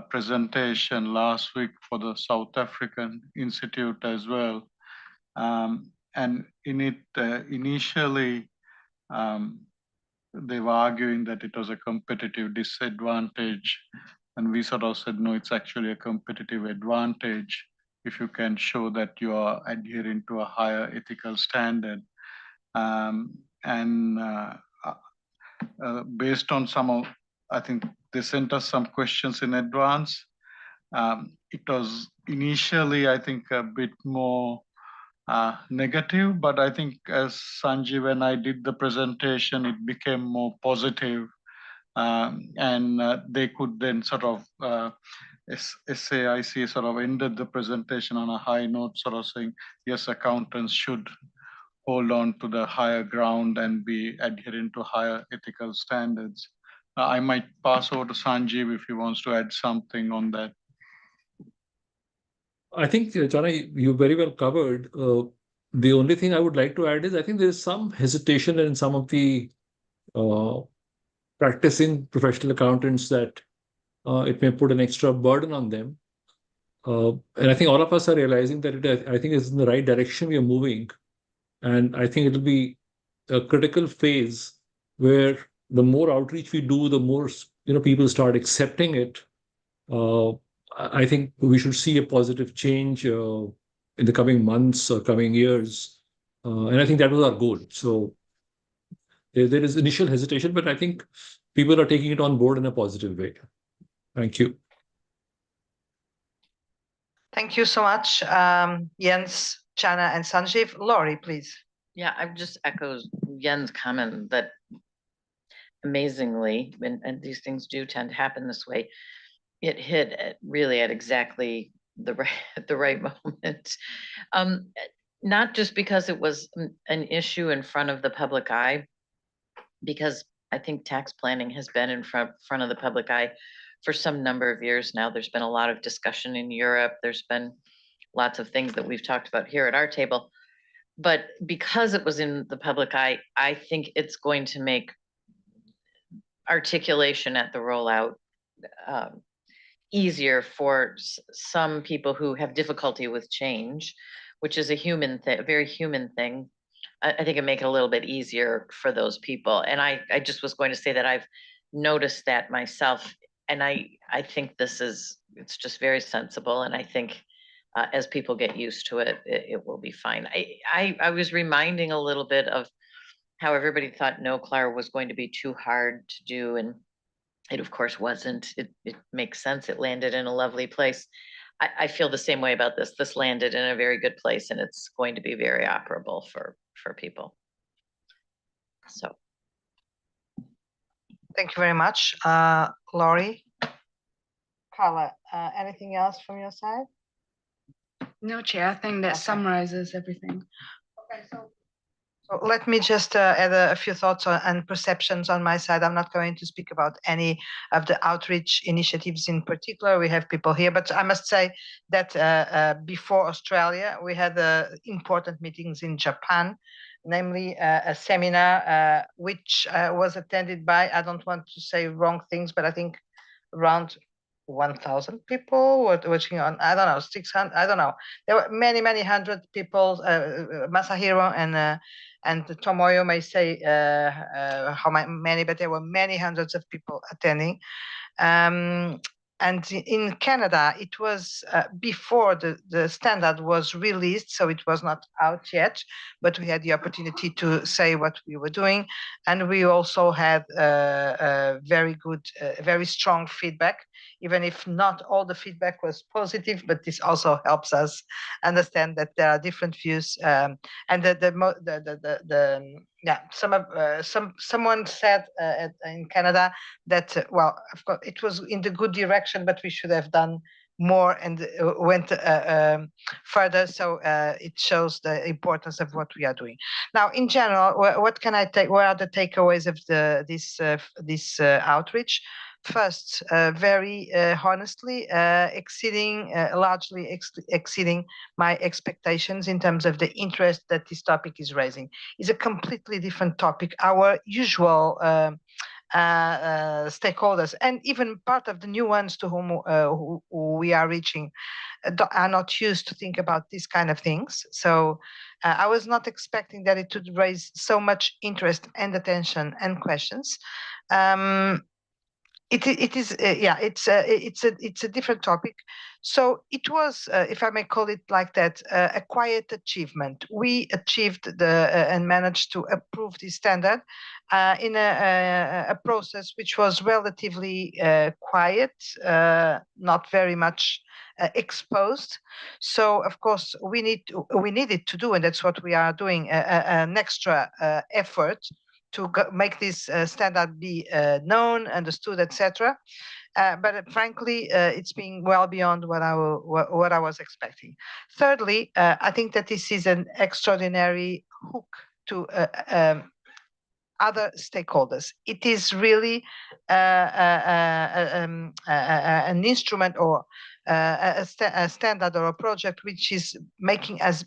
presentation last week for the South African Institute as well. And in it, initially, they were arguing that it was a competitive disadvantage. And we sort of said, no, it's actually a competitive advantage if you can show that you are adhering to a higher ethical standard. Based on some of, I think they sent us some questions in advance. It was initially, I think, a bit more negative, but I think as Sanjeev and I did the presentation, it became more positive. They could then sort of, SAIC sort of ended the presentation on a high note, sort of saying, yes, accountants should hold on to the higher ground and be adhering to higher ethical standards. I might pass over to Sanjeev if he wants to add something on that. I think, Jana, you very well covered. The only thing I would like to add is I think there's some hesitation in some of the practicing professional accountants that it may put an extra burden on them. And I think all of us are realizing that I think it's in the right direction we are moving. And I think it'll be a critical phase where the more outreach we do, the more people start accepting it. I think we should see a positive change in the coming months or coming years. And I think that was our goal. So there is initial hesitation, but I think people are taking it on board in a positive way. Thank you. Thank you so much, Jens, Chana, and Sanjeev. Laurie, please. Yeah, I just echo Jens' comment that amazingly, and these things do tend to happen this way, it hit really at exactly the right moment. Not just because it was an issue in front of the public eye, because I think tax planning has been in front of the public eye for some number of years now. There's been a lot of discussion in Europe. There's been lots of things that we've talked about here at our table. But because it was in the public eye, I think it's going to make articulation at the rollout easier for some people who have difficulty with change, which is a very human thing. I think it make it a little bit easier for those people. And I just was going to say that I've noticed that myself, and I think it's just very sensible. And I think as people get used to it, it will be fine. I was reminding a little bit of how everybody thought NoCLAR was going to be too hard to do, and it of course wasn't. It makes sense. It landed in a lovely place. I feel the same way about this. This landed in a very good place, and it's going to be very operable for people. So. Thank you very much, Laurie. Carla, anything else from your side? No, Chair, I think that summarizes everything. Okay, so let me just add a few thoughts and perceptions on my side. I'm not going to speak about any of the outreach initiatives in particular. We have people here, but I must say that before Australia, we had important meetings in Japan, namely a seminar which was attended by, I don't want to say wrong things, but I think around 1,000 people were watching on, I don't know, 600, I don't know. There were many hundred people. Masahiro and Tomoyo may say how many, but there were many hundreds of people attending. And in Canada, it was before the standard was released, so it was not out yet, but we had the opportunity to say what we were doing. And we also had very good, very strong feedback, even if not all the feedback was positive, but this also helps us understand that there are different views. And someone said in Canada that, well, of course, it was in the good direction, but we should have done more and went further. So it shows the importance of what we are doing. Now, in general, what can I take? What are the takeaways of this outreach? First, very honestly, largely exceeding my expectations in terms of the interest that this topic is raising. It's a completely different topic. Our usual stakeholders and even part of the new ones to whom who we are reaching are not used to think about these kind of things. So I was not expecting that it would raise so much interest and attention and questions. It's a different topic. So it was, if I may call it like that, a quiet achievement. We achieved and managed to approve this standard in a process which was relatively quiet, not very much exposed. So of course we needed to do, and that's what we are doing, an extra effort to make this standard be known, understood, etc. But frankly, it's been well beyond what I was expecting. Thirdly, I think that this is an extraordinary hook to other stakeholders. It is really an instrument or a standard or a project which is making us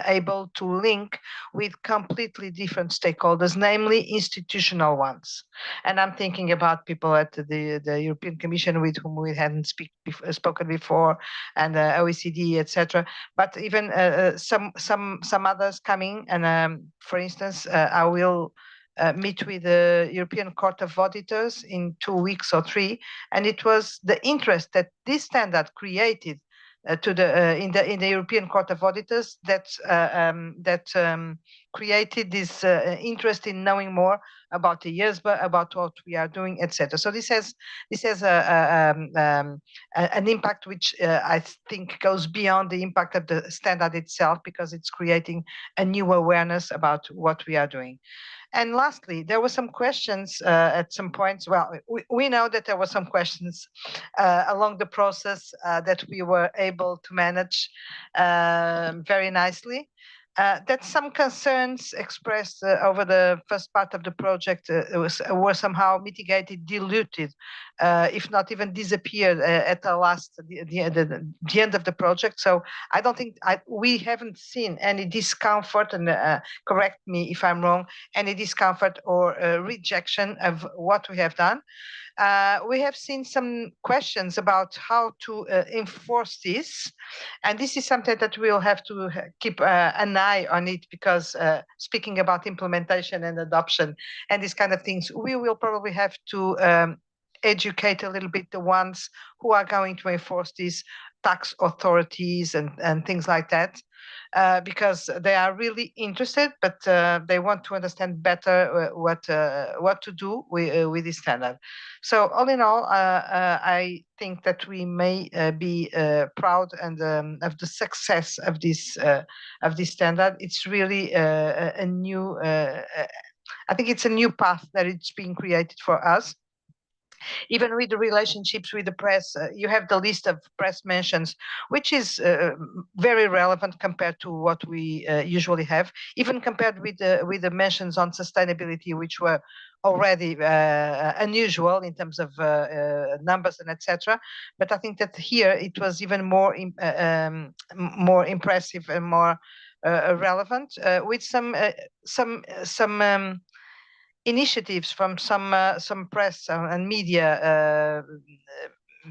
able to link with completely different stakeholders, namely institutional ones. And I'm thinking about people at the European Commission with whom we hadn't spoken before, and OECD, etc. But even some others coming. And for instance, I will meet with the European Court of Auditors in 2 weeks or 3, and it was the interest that this standard created in the European Court of Auditors that created this interest in knowing more about the IESBA, about what we are doing, etc. So this has an impact which I think goes beyond the impact of the standard itself, because it's creating a new awareness about what we are doing. And lastly, there were some questions at some points. Well, we know that there were some questions along the process that we were able to manage very nicely. That some concerns expressed over the first part of the project were somehow mitigated, diluted, if not even disappeared at the end of the project. So I don't think we haven't seen any discomfort, and correct me if I'm wrong, any discomfort or rejection of what we have done. We have seen some questions about how to enforce this, and this is something that we'll have to keep an eye on it, because speaking about implementation and adoption and these kind of things, we will probably have to educate a little bit the ones who are going to enforce these tax authorities and things like that, because they are really interested, but they want to understand better what to do with this standard. So all in all, I think that we may be proud and of the success of this standard. It's really a new. I think it's a new path that it's being created for us. Even with the relationships with the press, you have the list of press mentions, which is very relevant compared to what we usually have, even compared with the mentions on sustainability, which were already unusual in terms of numbers and etc. But I think that here it was even more impressive and more relevant, with some initiatives from some press and media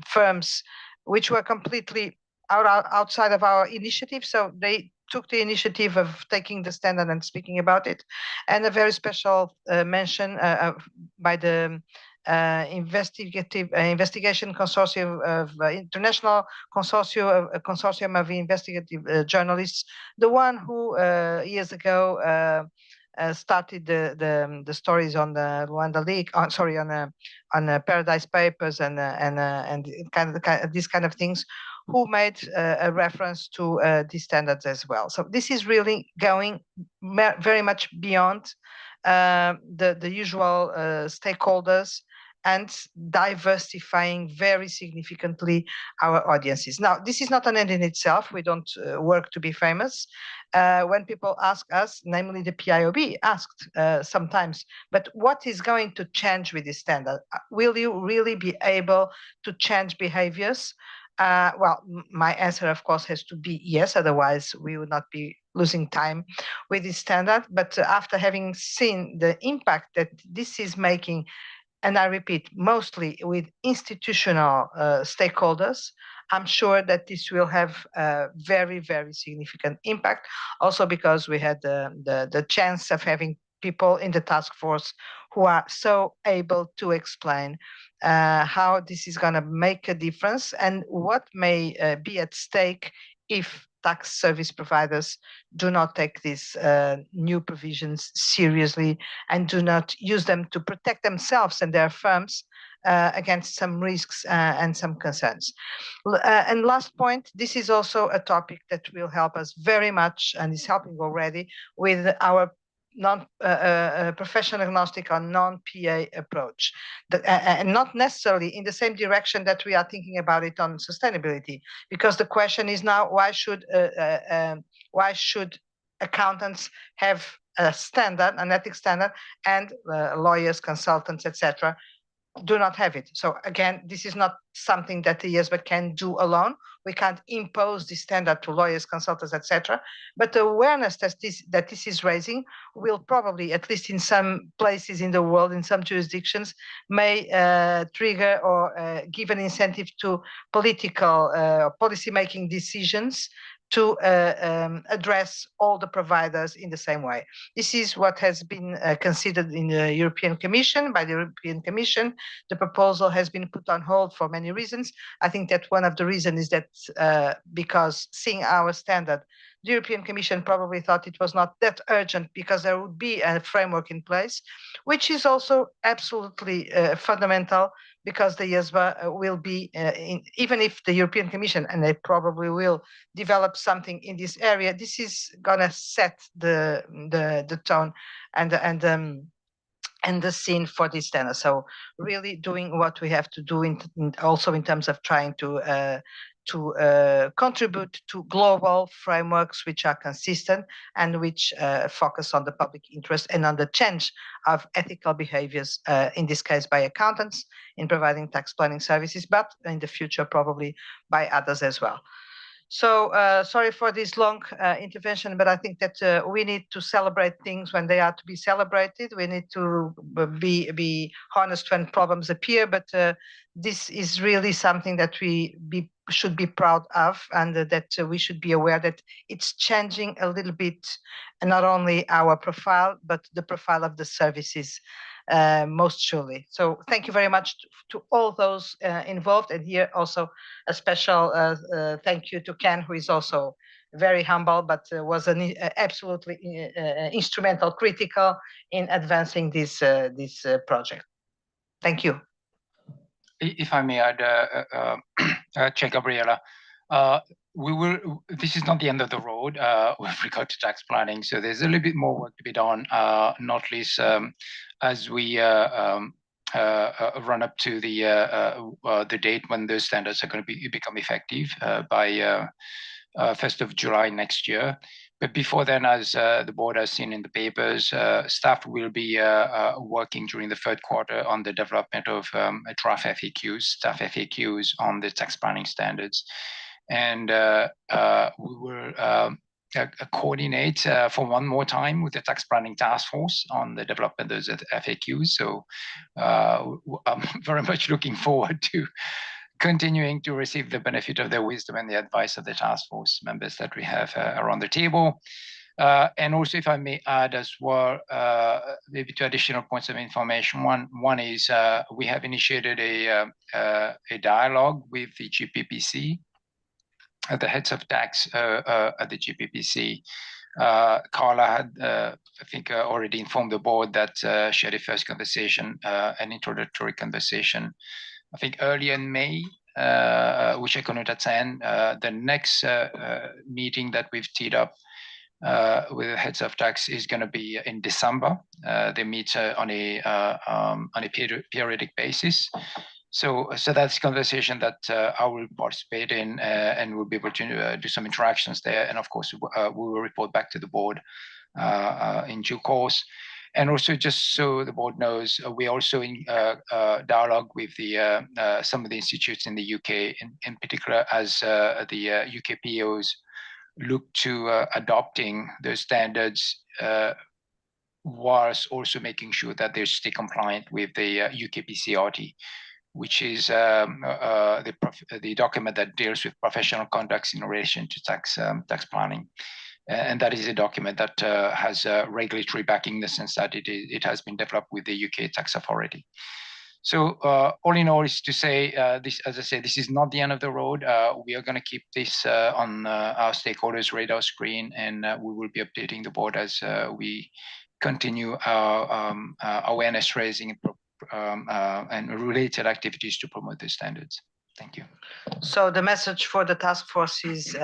firms, which were completely outside of our initiative. So they took the initiative of taking the standard and speaking about it. And a very special mention by the investigation consortium of international consortium of investigative journalists, the one who years ago started the stories on the Rwanda Leak, on Paradise Papers and these kind of things, who made a reference to these standards as well. So this is really going very much beyond the usual stakeholders and diversifying very significantly our audiences. Now, this is not an end in itself. We don't work to be famous. When people ask us, namely the PIOB asked sometimes, but what is going to change with this standard? Will you really be able to change behaviors? Well, my answer, of course, has to be yes, otherwise we would not be losing time with this standard. But after having seen the impact that this is making, and I repeat, mostly with institutional stakeholders, I'm sure that this will have a very, very significant impact. Also because we had the chance of having people in the task force who are so able to explain how this is going to make a difference and what may be at stake if tax service providers do not take these new provisions seriously and do not use them to protect themselves and their firms against some risks and some concerns. And last point, this is also a topic that will help us very much and is helping already with our profession agnostic or non-PA approach, and not necessarily in the same direction that we are thinking about it on sustainability, because the question is now why should accountants have a standard, an ethics standard, and lawyers, consultants, etc., do not have it. So again, this is not something that the IESBA can do alone. We can't impose this standard to lawyers, consultants, etc. But the awareness that this is raising will probably, at least in some places in the world, in some jurisdictions, may trigger or give an incentive to political policy-making decisions to address all the providers in the same way. This is what has been considered in the European Commission, by the European Commission. The proposal has been put on hold for many reasons. I think that one of the reasons is that because seeing our standard, the European Commission probably thought it was not that urgent because there would be a framework in place, which is also absolutely fundamental, because the IESBA will be, even if the European Commission, and they probably will develop something in this area, this is going to set the tone and the scene for this standard. So really doing what we have to do also in terms of trying to contribute to global frameworks which are consistent and which focus on the public interest and on the change of ethical behaviors, in this case by accountants in providing tax planning services, but in the future probably by others as well. So sorry for this long intervention, but I think that we need to celebrate things when they are to be celebrated. We need to be honest when problems appear, but this is really something that we should be proud of, and that we should be aware that it's changing a little bit, and not only our profile, but the profile of the services most surely. So thank you very much to all those involved, and here also a special thank you to Ken, who is also very humble, but was absolutely instrumental, critical in advancing this project. Thank you. If I may add, Chair Gabriela, this is not the end of the road with regard to tax planning. So there's a little bit more work to be done, not least as we run up to the date when those standards are going to become effective by 1st of July next year. But before then, as the board has seen in the papers, staff will be working during the third quarter on the development of draft FAQs, staff FAQs on the tax planning standards. And we will coordinate for one more time with the tax planning task force on the development of those FAQs. So I'm very much looking forward to continuing to receive the benefit of their wisdom and the advice of the task force members that we have around the table. And also, if I may add as well, maybe two additional points of information. One is we have initiated a dialogue with the GPPC, the heads of tax at the GPPC. Carla had, I think, already informed the board that she had a first conversation, an introductory conversation, I think early in May, which I couldn't attend. The next meeting that we've teed up with the heads of tax is going to be in December. They meet on a periodic basis. So that's a conversation that I will participate in, and we'll be able to do some interactions there. And of course, we will report back to the board in due course. And also, just so the board knows, we're also in dialogue with some of the institutes in the UK, in particular, as the UK POs look to adopting those standards whilst also making sure that they stay compliant with the UK PCRT, which is the document that deals with professional conducts in relation to tax planning. And that is a document that has regulatory backing in the sense that it has been developed with the UK tax authority. So all in all, is to say, this, as I said, this is not the end of the road. We are going to keep this on our stakeholders' radar screen, and we will be updating the board as we continue our awareness raising and related activities to promote the standards. Thank you. So the message for the task force is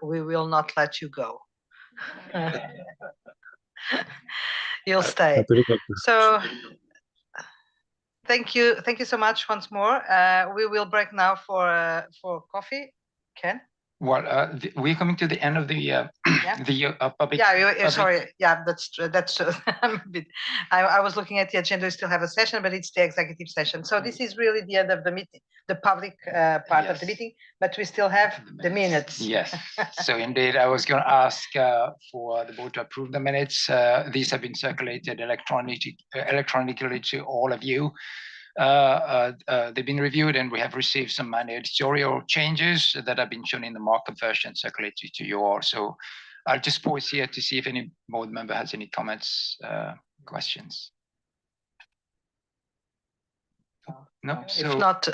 we will not let you go. You'll stay. So thank you so much once more. We will break now for coffee. Ken? Well, we're coming to the end of the public. Yeah, sorry. Yeah, that's true. I was looking at the agenda. We still have a session, but it's the executive session. So this is really the end of the meeting, the public part of the meeting, but we still have the minutes. Yes. So indeed, I was going to ask for the board to approve the minutes. These have been circulated electronically to all of you. They've been reviewed, and we have received some minor editorial changes that have been shown in the markup version circulated to you all. So I'll just pause here to see if any board member has any comments, questions. No. If not,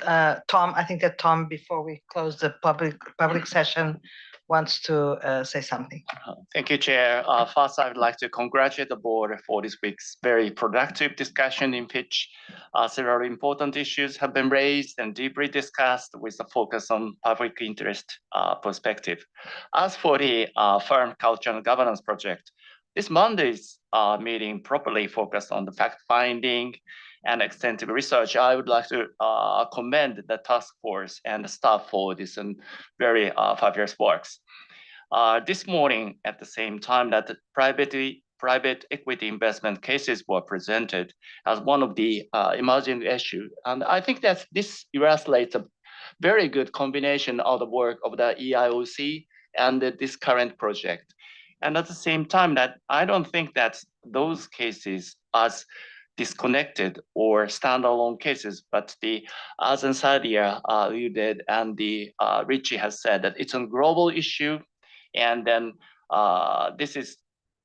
Tom, I think that Tom, before we close the public session, wants to say something. Thank you, Chair. First, I would like to congratulate the board for this week's very productive discussion in which several important issues have been raised and deeply discussed with a focus on public interest perspective. As for the firm culture and governance project, this Monday's meeting properly focused on the fact-finding and extensive research. I would like to commend the task force and the staff for this and very fabulous works. This morning, at the same time that the private equity investment cases were presented as one of the emerging issues, and I think that this illustrates a very good combination of the work of the EIOC and this current project. And at the same time, that I don't think that those cases as disconnected or standalone cases, but as Sadia alluded and Richie has said that it's a global issue, and then this is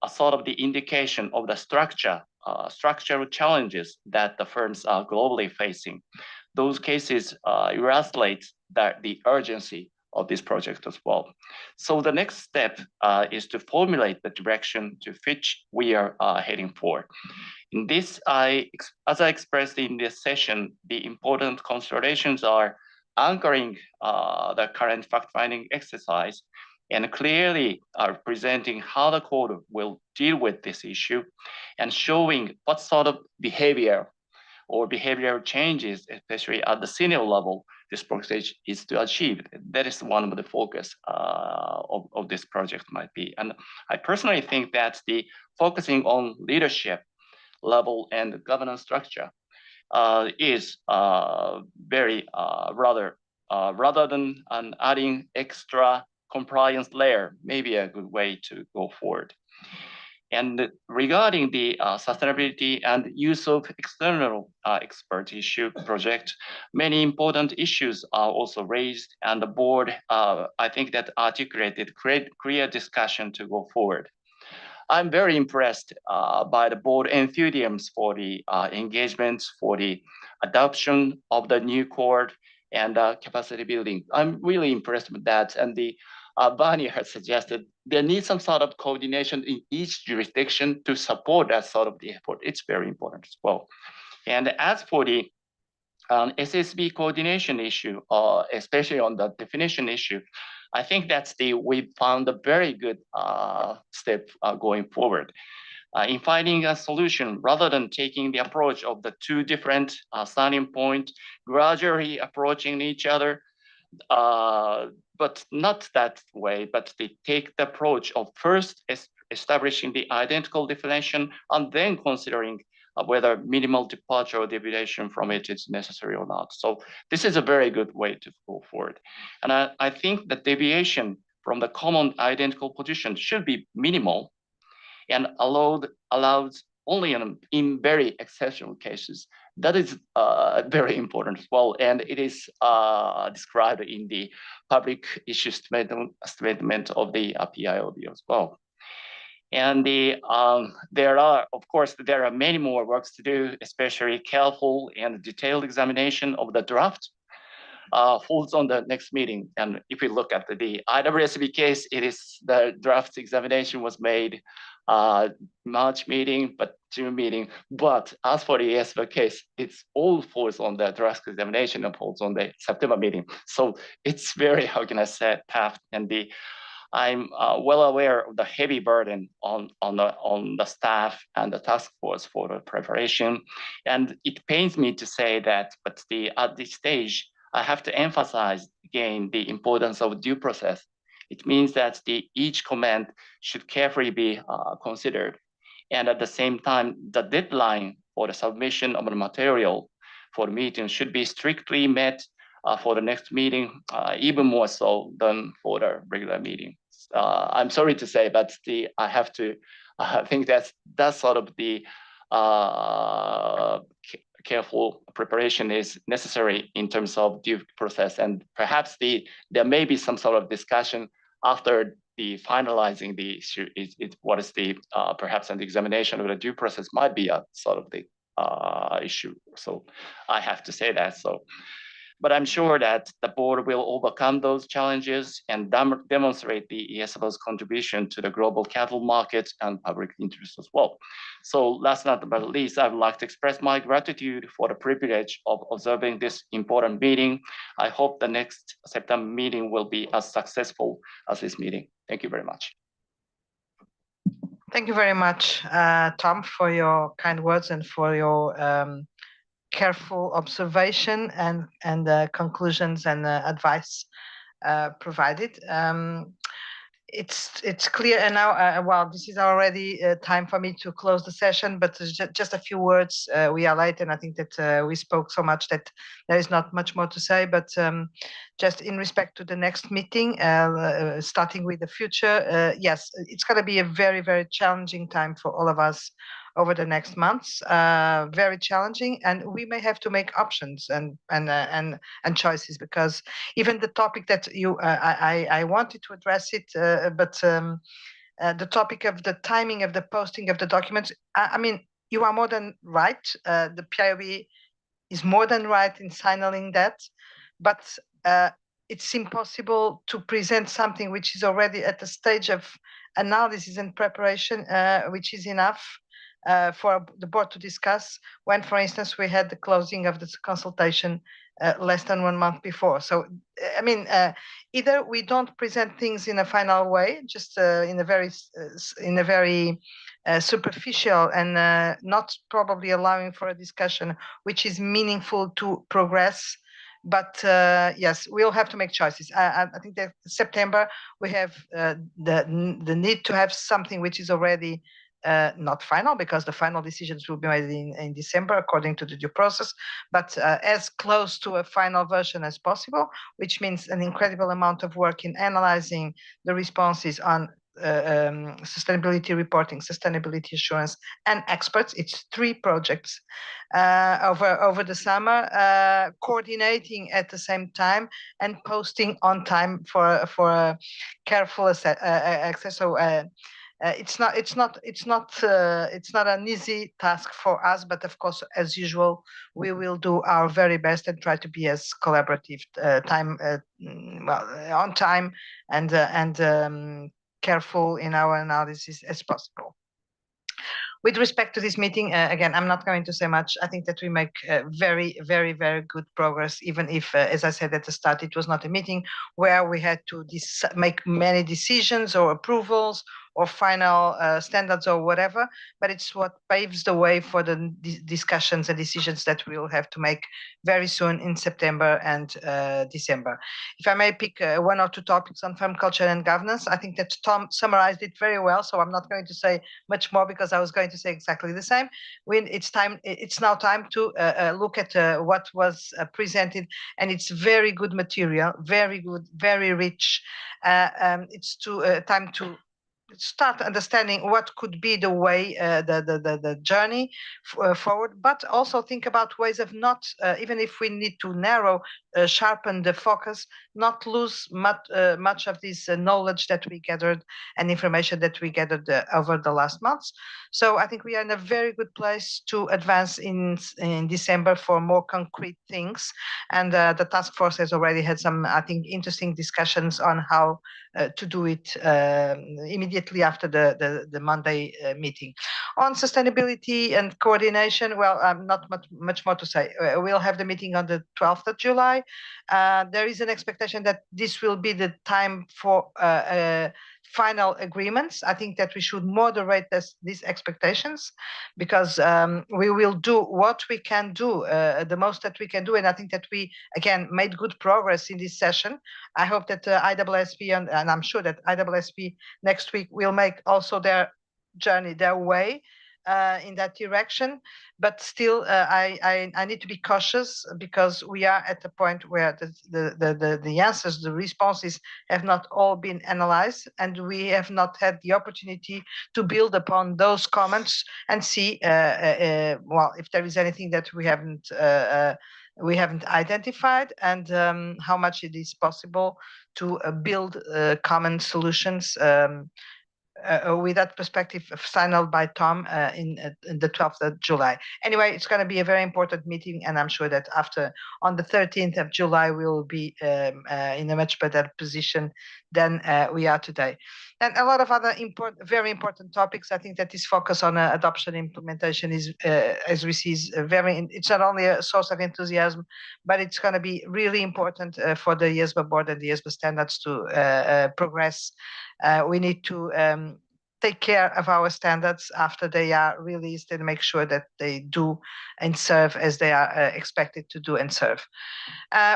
a sort of the indication of the structural challenges that the firms are globally facing. Those cases illustrate the urgency of this project as well. So the next step is to formulate the direction to which we are heading for. In this, as I expressed in this session, the important considerations are anchoring the current fact-finding exercise and clearly are presenting how the code will deal with this issue and showing what sort of behavior or behavioral changes, especially at the senior level, this project is to achieve. That is one of the focus of this project might be. And I personally think that the focusing on leadership level and governance structure is very rather than adding extra compliance layer, maybe a good way to go forward. And regarding the sustainability and use of external expert issue project, many important issues are also raised, and the board, I think that articulated clear discussion to go forward. I'm very impressed by the board enthusiasm for the engagements, for the adoption of the new core and capacity building. I'm really impressed with that. And the Barney has suggested there needs some sort of coordination in each jurisdiction to support that sort of the effort. It's very important as well. And as for the SSB coordination issue, especially on the definition issue, I think we found a very good step going forward. In finding a solution, rather than taking the approach of the two different starting points, gradually approaching each other, but not that way, but they take the approach of first establishing the identical definition and then considering whether minimal departure or deviation from it is necessary or not. So this is a very good way to go forward. And I think the deviation from the common identical position should be minimal and allowed only in very exceptional cases. That is very important as well. And it is described in the public issue statement of the PIOB as well. And there are many more works to do, especially careful and detailed examination of the draft holds on the next meeting. And if we look at the IWSB case, the draft examination was made March meeting, but June meeting. But as for the IESBA case, it's all falls on the draft examination and falls on the September meeting. So it's very, how can I say, path. And I'm well aware of the heavy burden on the staff and the task force for the preparation. And it pains me to say that, but at this stage, I have to emphasize again the importance of due process. It means that each comment should carefully be considered. And at the same time, the deadline for the submission of the material for the meeting should be strictly met for the next meeting, even more so than for the regular meeting. I'm sorry to say, but I have to think that's sort of the careful preparation is necessary in terms of due process. And perhaps there may be some sort of discussion after the finalizing the issue what is perhaps an examination of the due process might be a sort of the issue. So I have to say that. But I'm sure that the board will overcome those challenges and demonstrate the IESBA's contribution to the global capital market and public interest as well. So last but not least, I would like to express my gratitude for the privilege of observing this important meeting. I hope the next September meeting will be as successful as this meeting. Thank you very much. Thank you very much, Tom, for your kind words and for your careful observation and conclusions and advice provided. It's clear, and now, well, this is already time for me to close the session, but just a few words we are late, and I think that we spoke so much that there is not much more to say, but just in respect to the next meeting, starting with the future, yes, it's going to be a very, very challenging time for all of us over the next months, very challenging, and we may have to make options and choices, because even the topic that I wanted to address it, but the topic of the timing of the posting of the documents, I mean, you are more than right. The PIOB is more than right in signaling that, but it's impossible to present something which is already at the stage of analysis and preparation, which is enough for the board to discuss when, for instance, we had the closing of this consultation less than 1 month before. So, I mean, either we don't present things in a final way, just in a very superficial and not probably allowing for a discussion which is meaningful to progress. But yes, we'll have to make choices. I think that September we have the need to have something which is already not final, because the final decisions will be made in December according to the due process, but as close to a final version as possible, which means an incredible amount of work in analyzing the responses on sustainability reporting, sustainability assurance, and experts. It's 3 projects over the summer, coordinating at the same time and posting on time for careful access. So it's not an easy task for us, but of course, as usual, we will do our very best and try to be as collaborative, on time and careful in our analysis as possible. With respect to this meeting, again, I'm not going to say much. I think that we make very, very, very good progress, even if, as I said at the start, it was not a meeting where we had to make many decisions or approvals or final standards or whatever, but it's what paves the way for the discussions and decisions that we will have to make very soon in September and December. If I may pick one or two topics on farm culture and governance, I think that Tom summarized it very well, so I'm not going to say much more because I was going to say exactly the same. It's now time to look at what was presented, and it's very good material, very good, very rich. It's time to start understanding what could be the way, the journey forward, but also think about ways of not, even if we need to narrow, sharpen the focus, not lose much of this knowledge that we gathered and information that we gathered over the last months. So I think we are in a very good place to advance in December for more concrete things. And the task force has already had some, I think, interesting discussions on how to do it immediately after the Monday meeting. On sustainability and coordination, well, not much more to say. We'll have the meeting on the 12th of July. There is an expectation that this will be the time for final agreements. I think that we should moderate these expectations because we will do what we can do, the most that we can do. And I think that we, again, made good progress in this session. I hope that IESBA, and I'm sure that IESBA next week will make also their journey, their way in that direction. But still, I need to be cautious because we are at the point where the answers, the responses have not all been analyzed, and we have not had the opportunity to build upon those comments and see, well, if there is anything that we haven't identified, and how much it is possible to build common solutions with that perspective signaled by Tom in the 12th of July. Anyway, it's going to be a very important meeting, and I'm sure that on the 13th of July, we will be in a much better position than we are today. And a lot of other very important topics. I think that this focus on adoption implementation is, as we see, it's not only a source of enthusiasm, but it's going to be really important for the IESBA board and the IESBA standards to progress. We need to take care of our standards after they are released and make sure that they do and serve as they are expected to do and serve.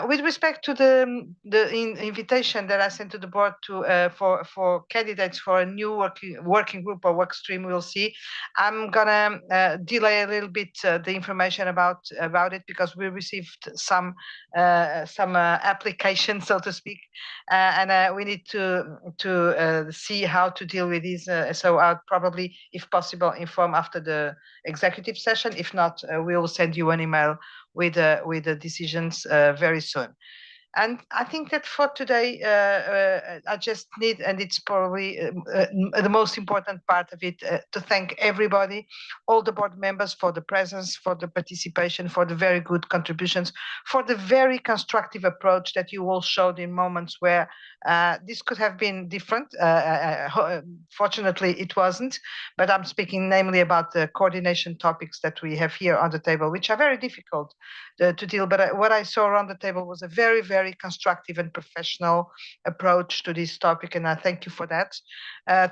With respect to the invitation that I sent to the board for candidates for a new working group or work stream, we'll see. I'm gonna delay a little bit the information about it because we received some applications, so to speak, and we need to see how to deal with these. So I'll probably, if possible, inform after the executive session. If not, we will send you an email with the decisions very soon. And I think that for today, I just need, and it's probably the most important part of it, to thank everybody, all the board members for the presence, for the participation, for the very good contributions, for the very constructive approach that you all showed in moments where this could have been different. Fortunately, it wasn't, but I'm speaking namely about the coordination topics that we have here on the table, which are very difficult to deal. But what I saw around the table was a very, very constructive and professional approach to this topic, and I thank you for that.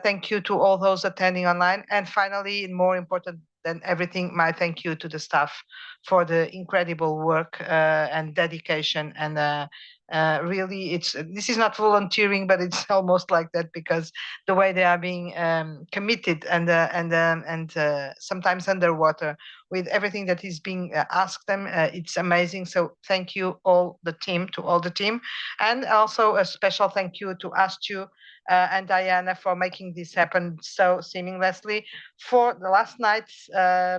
Thank you to all those attending online. And finally, and more important than everything, my thank you to the staff for the incredible work and dedication. And really, this is not volunteering, but it's almost like that because the way they are being committed and sometimes underwater with everything that is being asked them, it's amazing. So thank you all the team, and also a special thank you to Astu and Diana for making this happen so seamlessly, for the last night's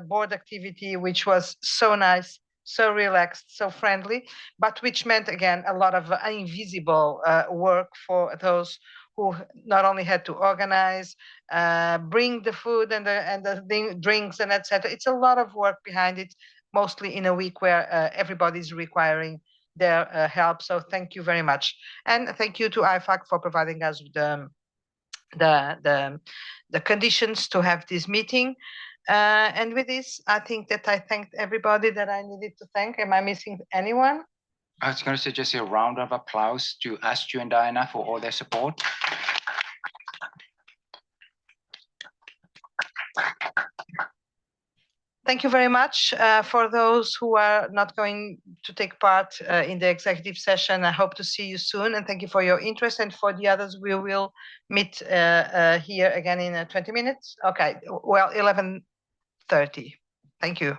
board activity, which was so nice, so relaxed, so friendly, but which meant, again, a lot of invisible work for those who not only had to organize, bring the food and the drinks and etc. It's a lot of work behind it, mostly in a week where everybody's requiring their help. So thank you very much. And thank you to IFAC for providing us with the conditions to have this meeting. And with this, I think that I thanked everybody that I needed to thank. Am I missing anyone? I was going to suggest a round of applause to Astrid and Diana for all their support. Thank you very much for those who are not going to take part in the executive session. I hope to see you soon, and thank you for your interest. And for the others, we will meet here again in 20 minutes. Okay, well, 11:30. Thank you.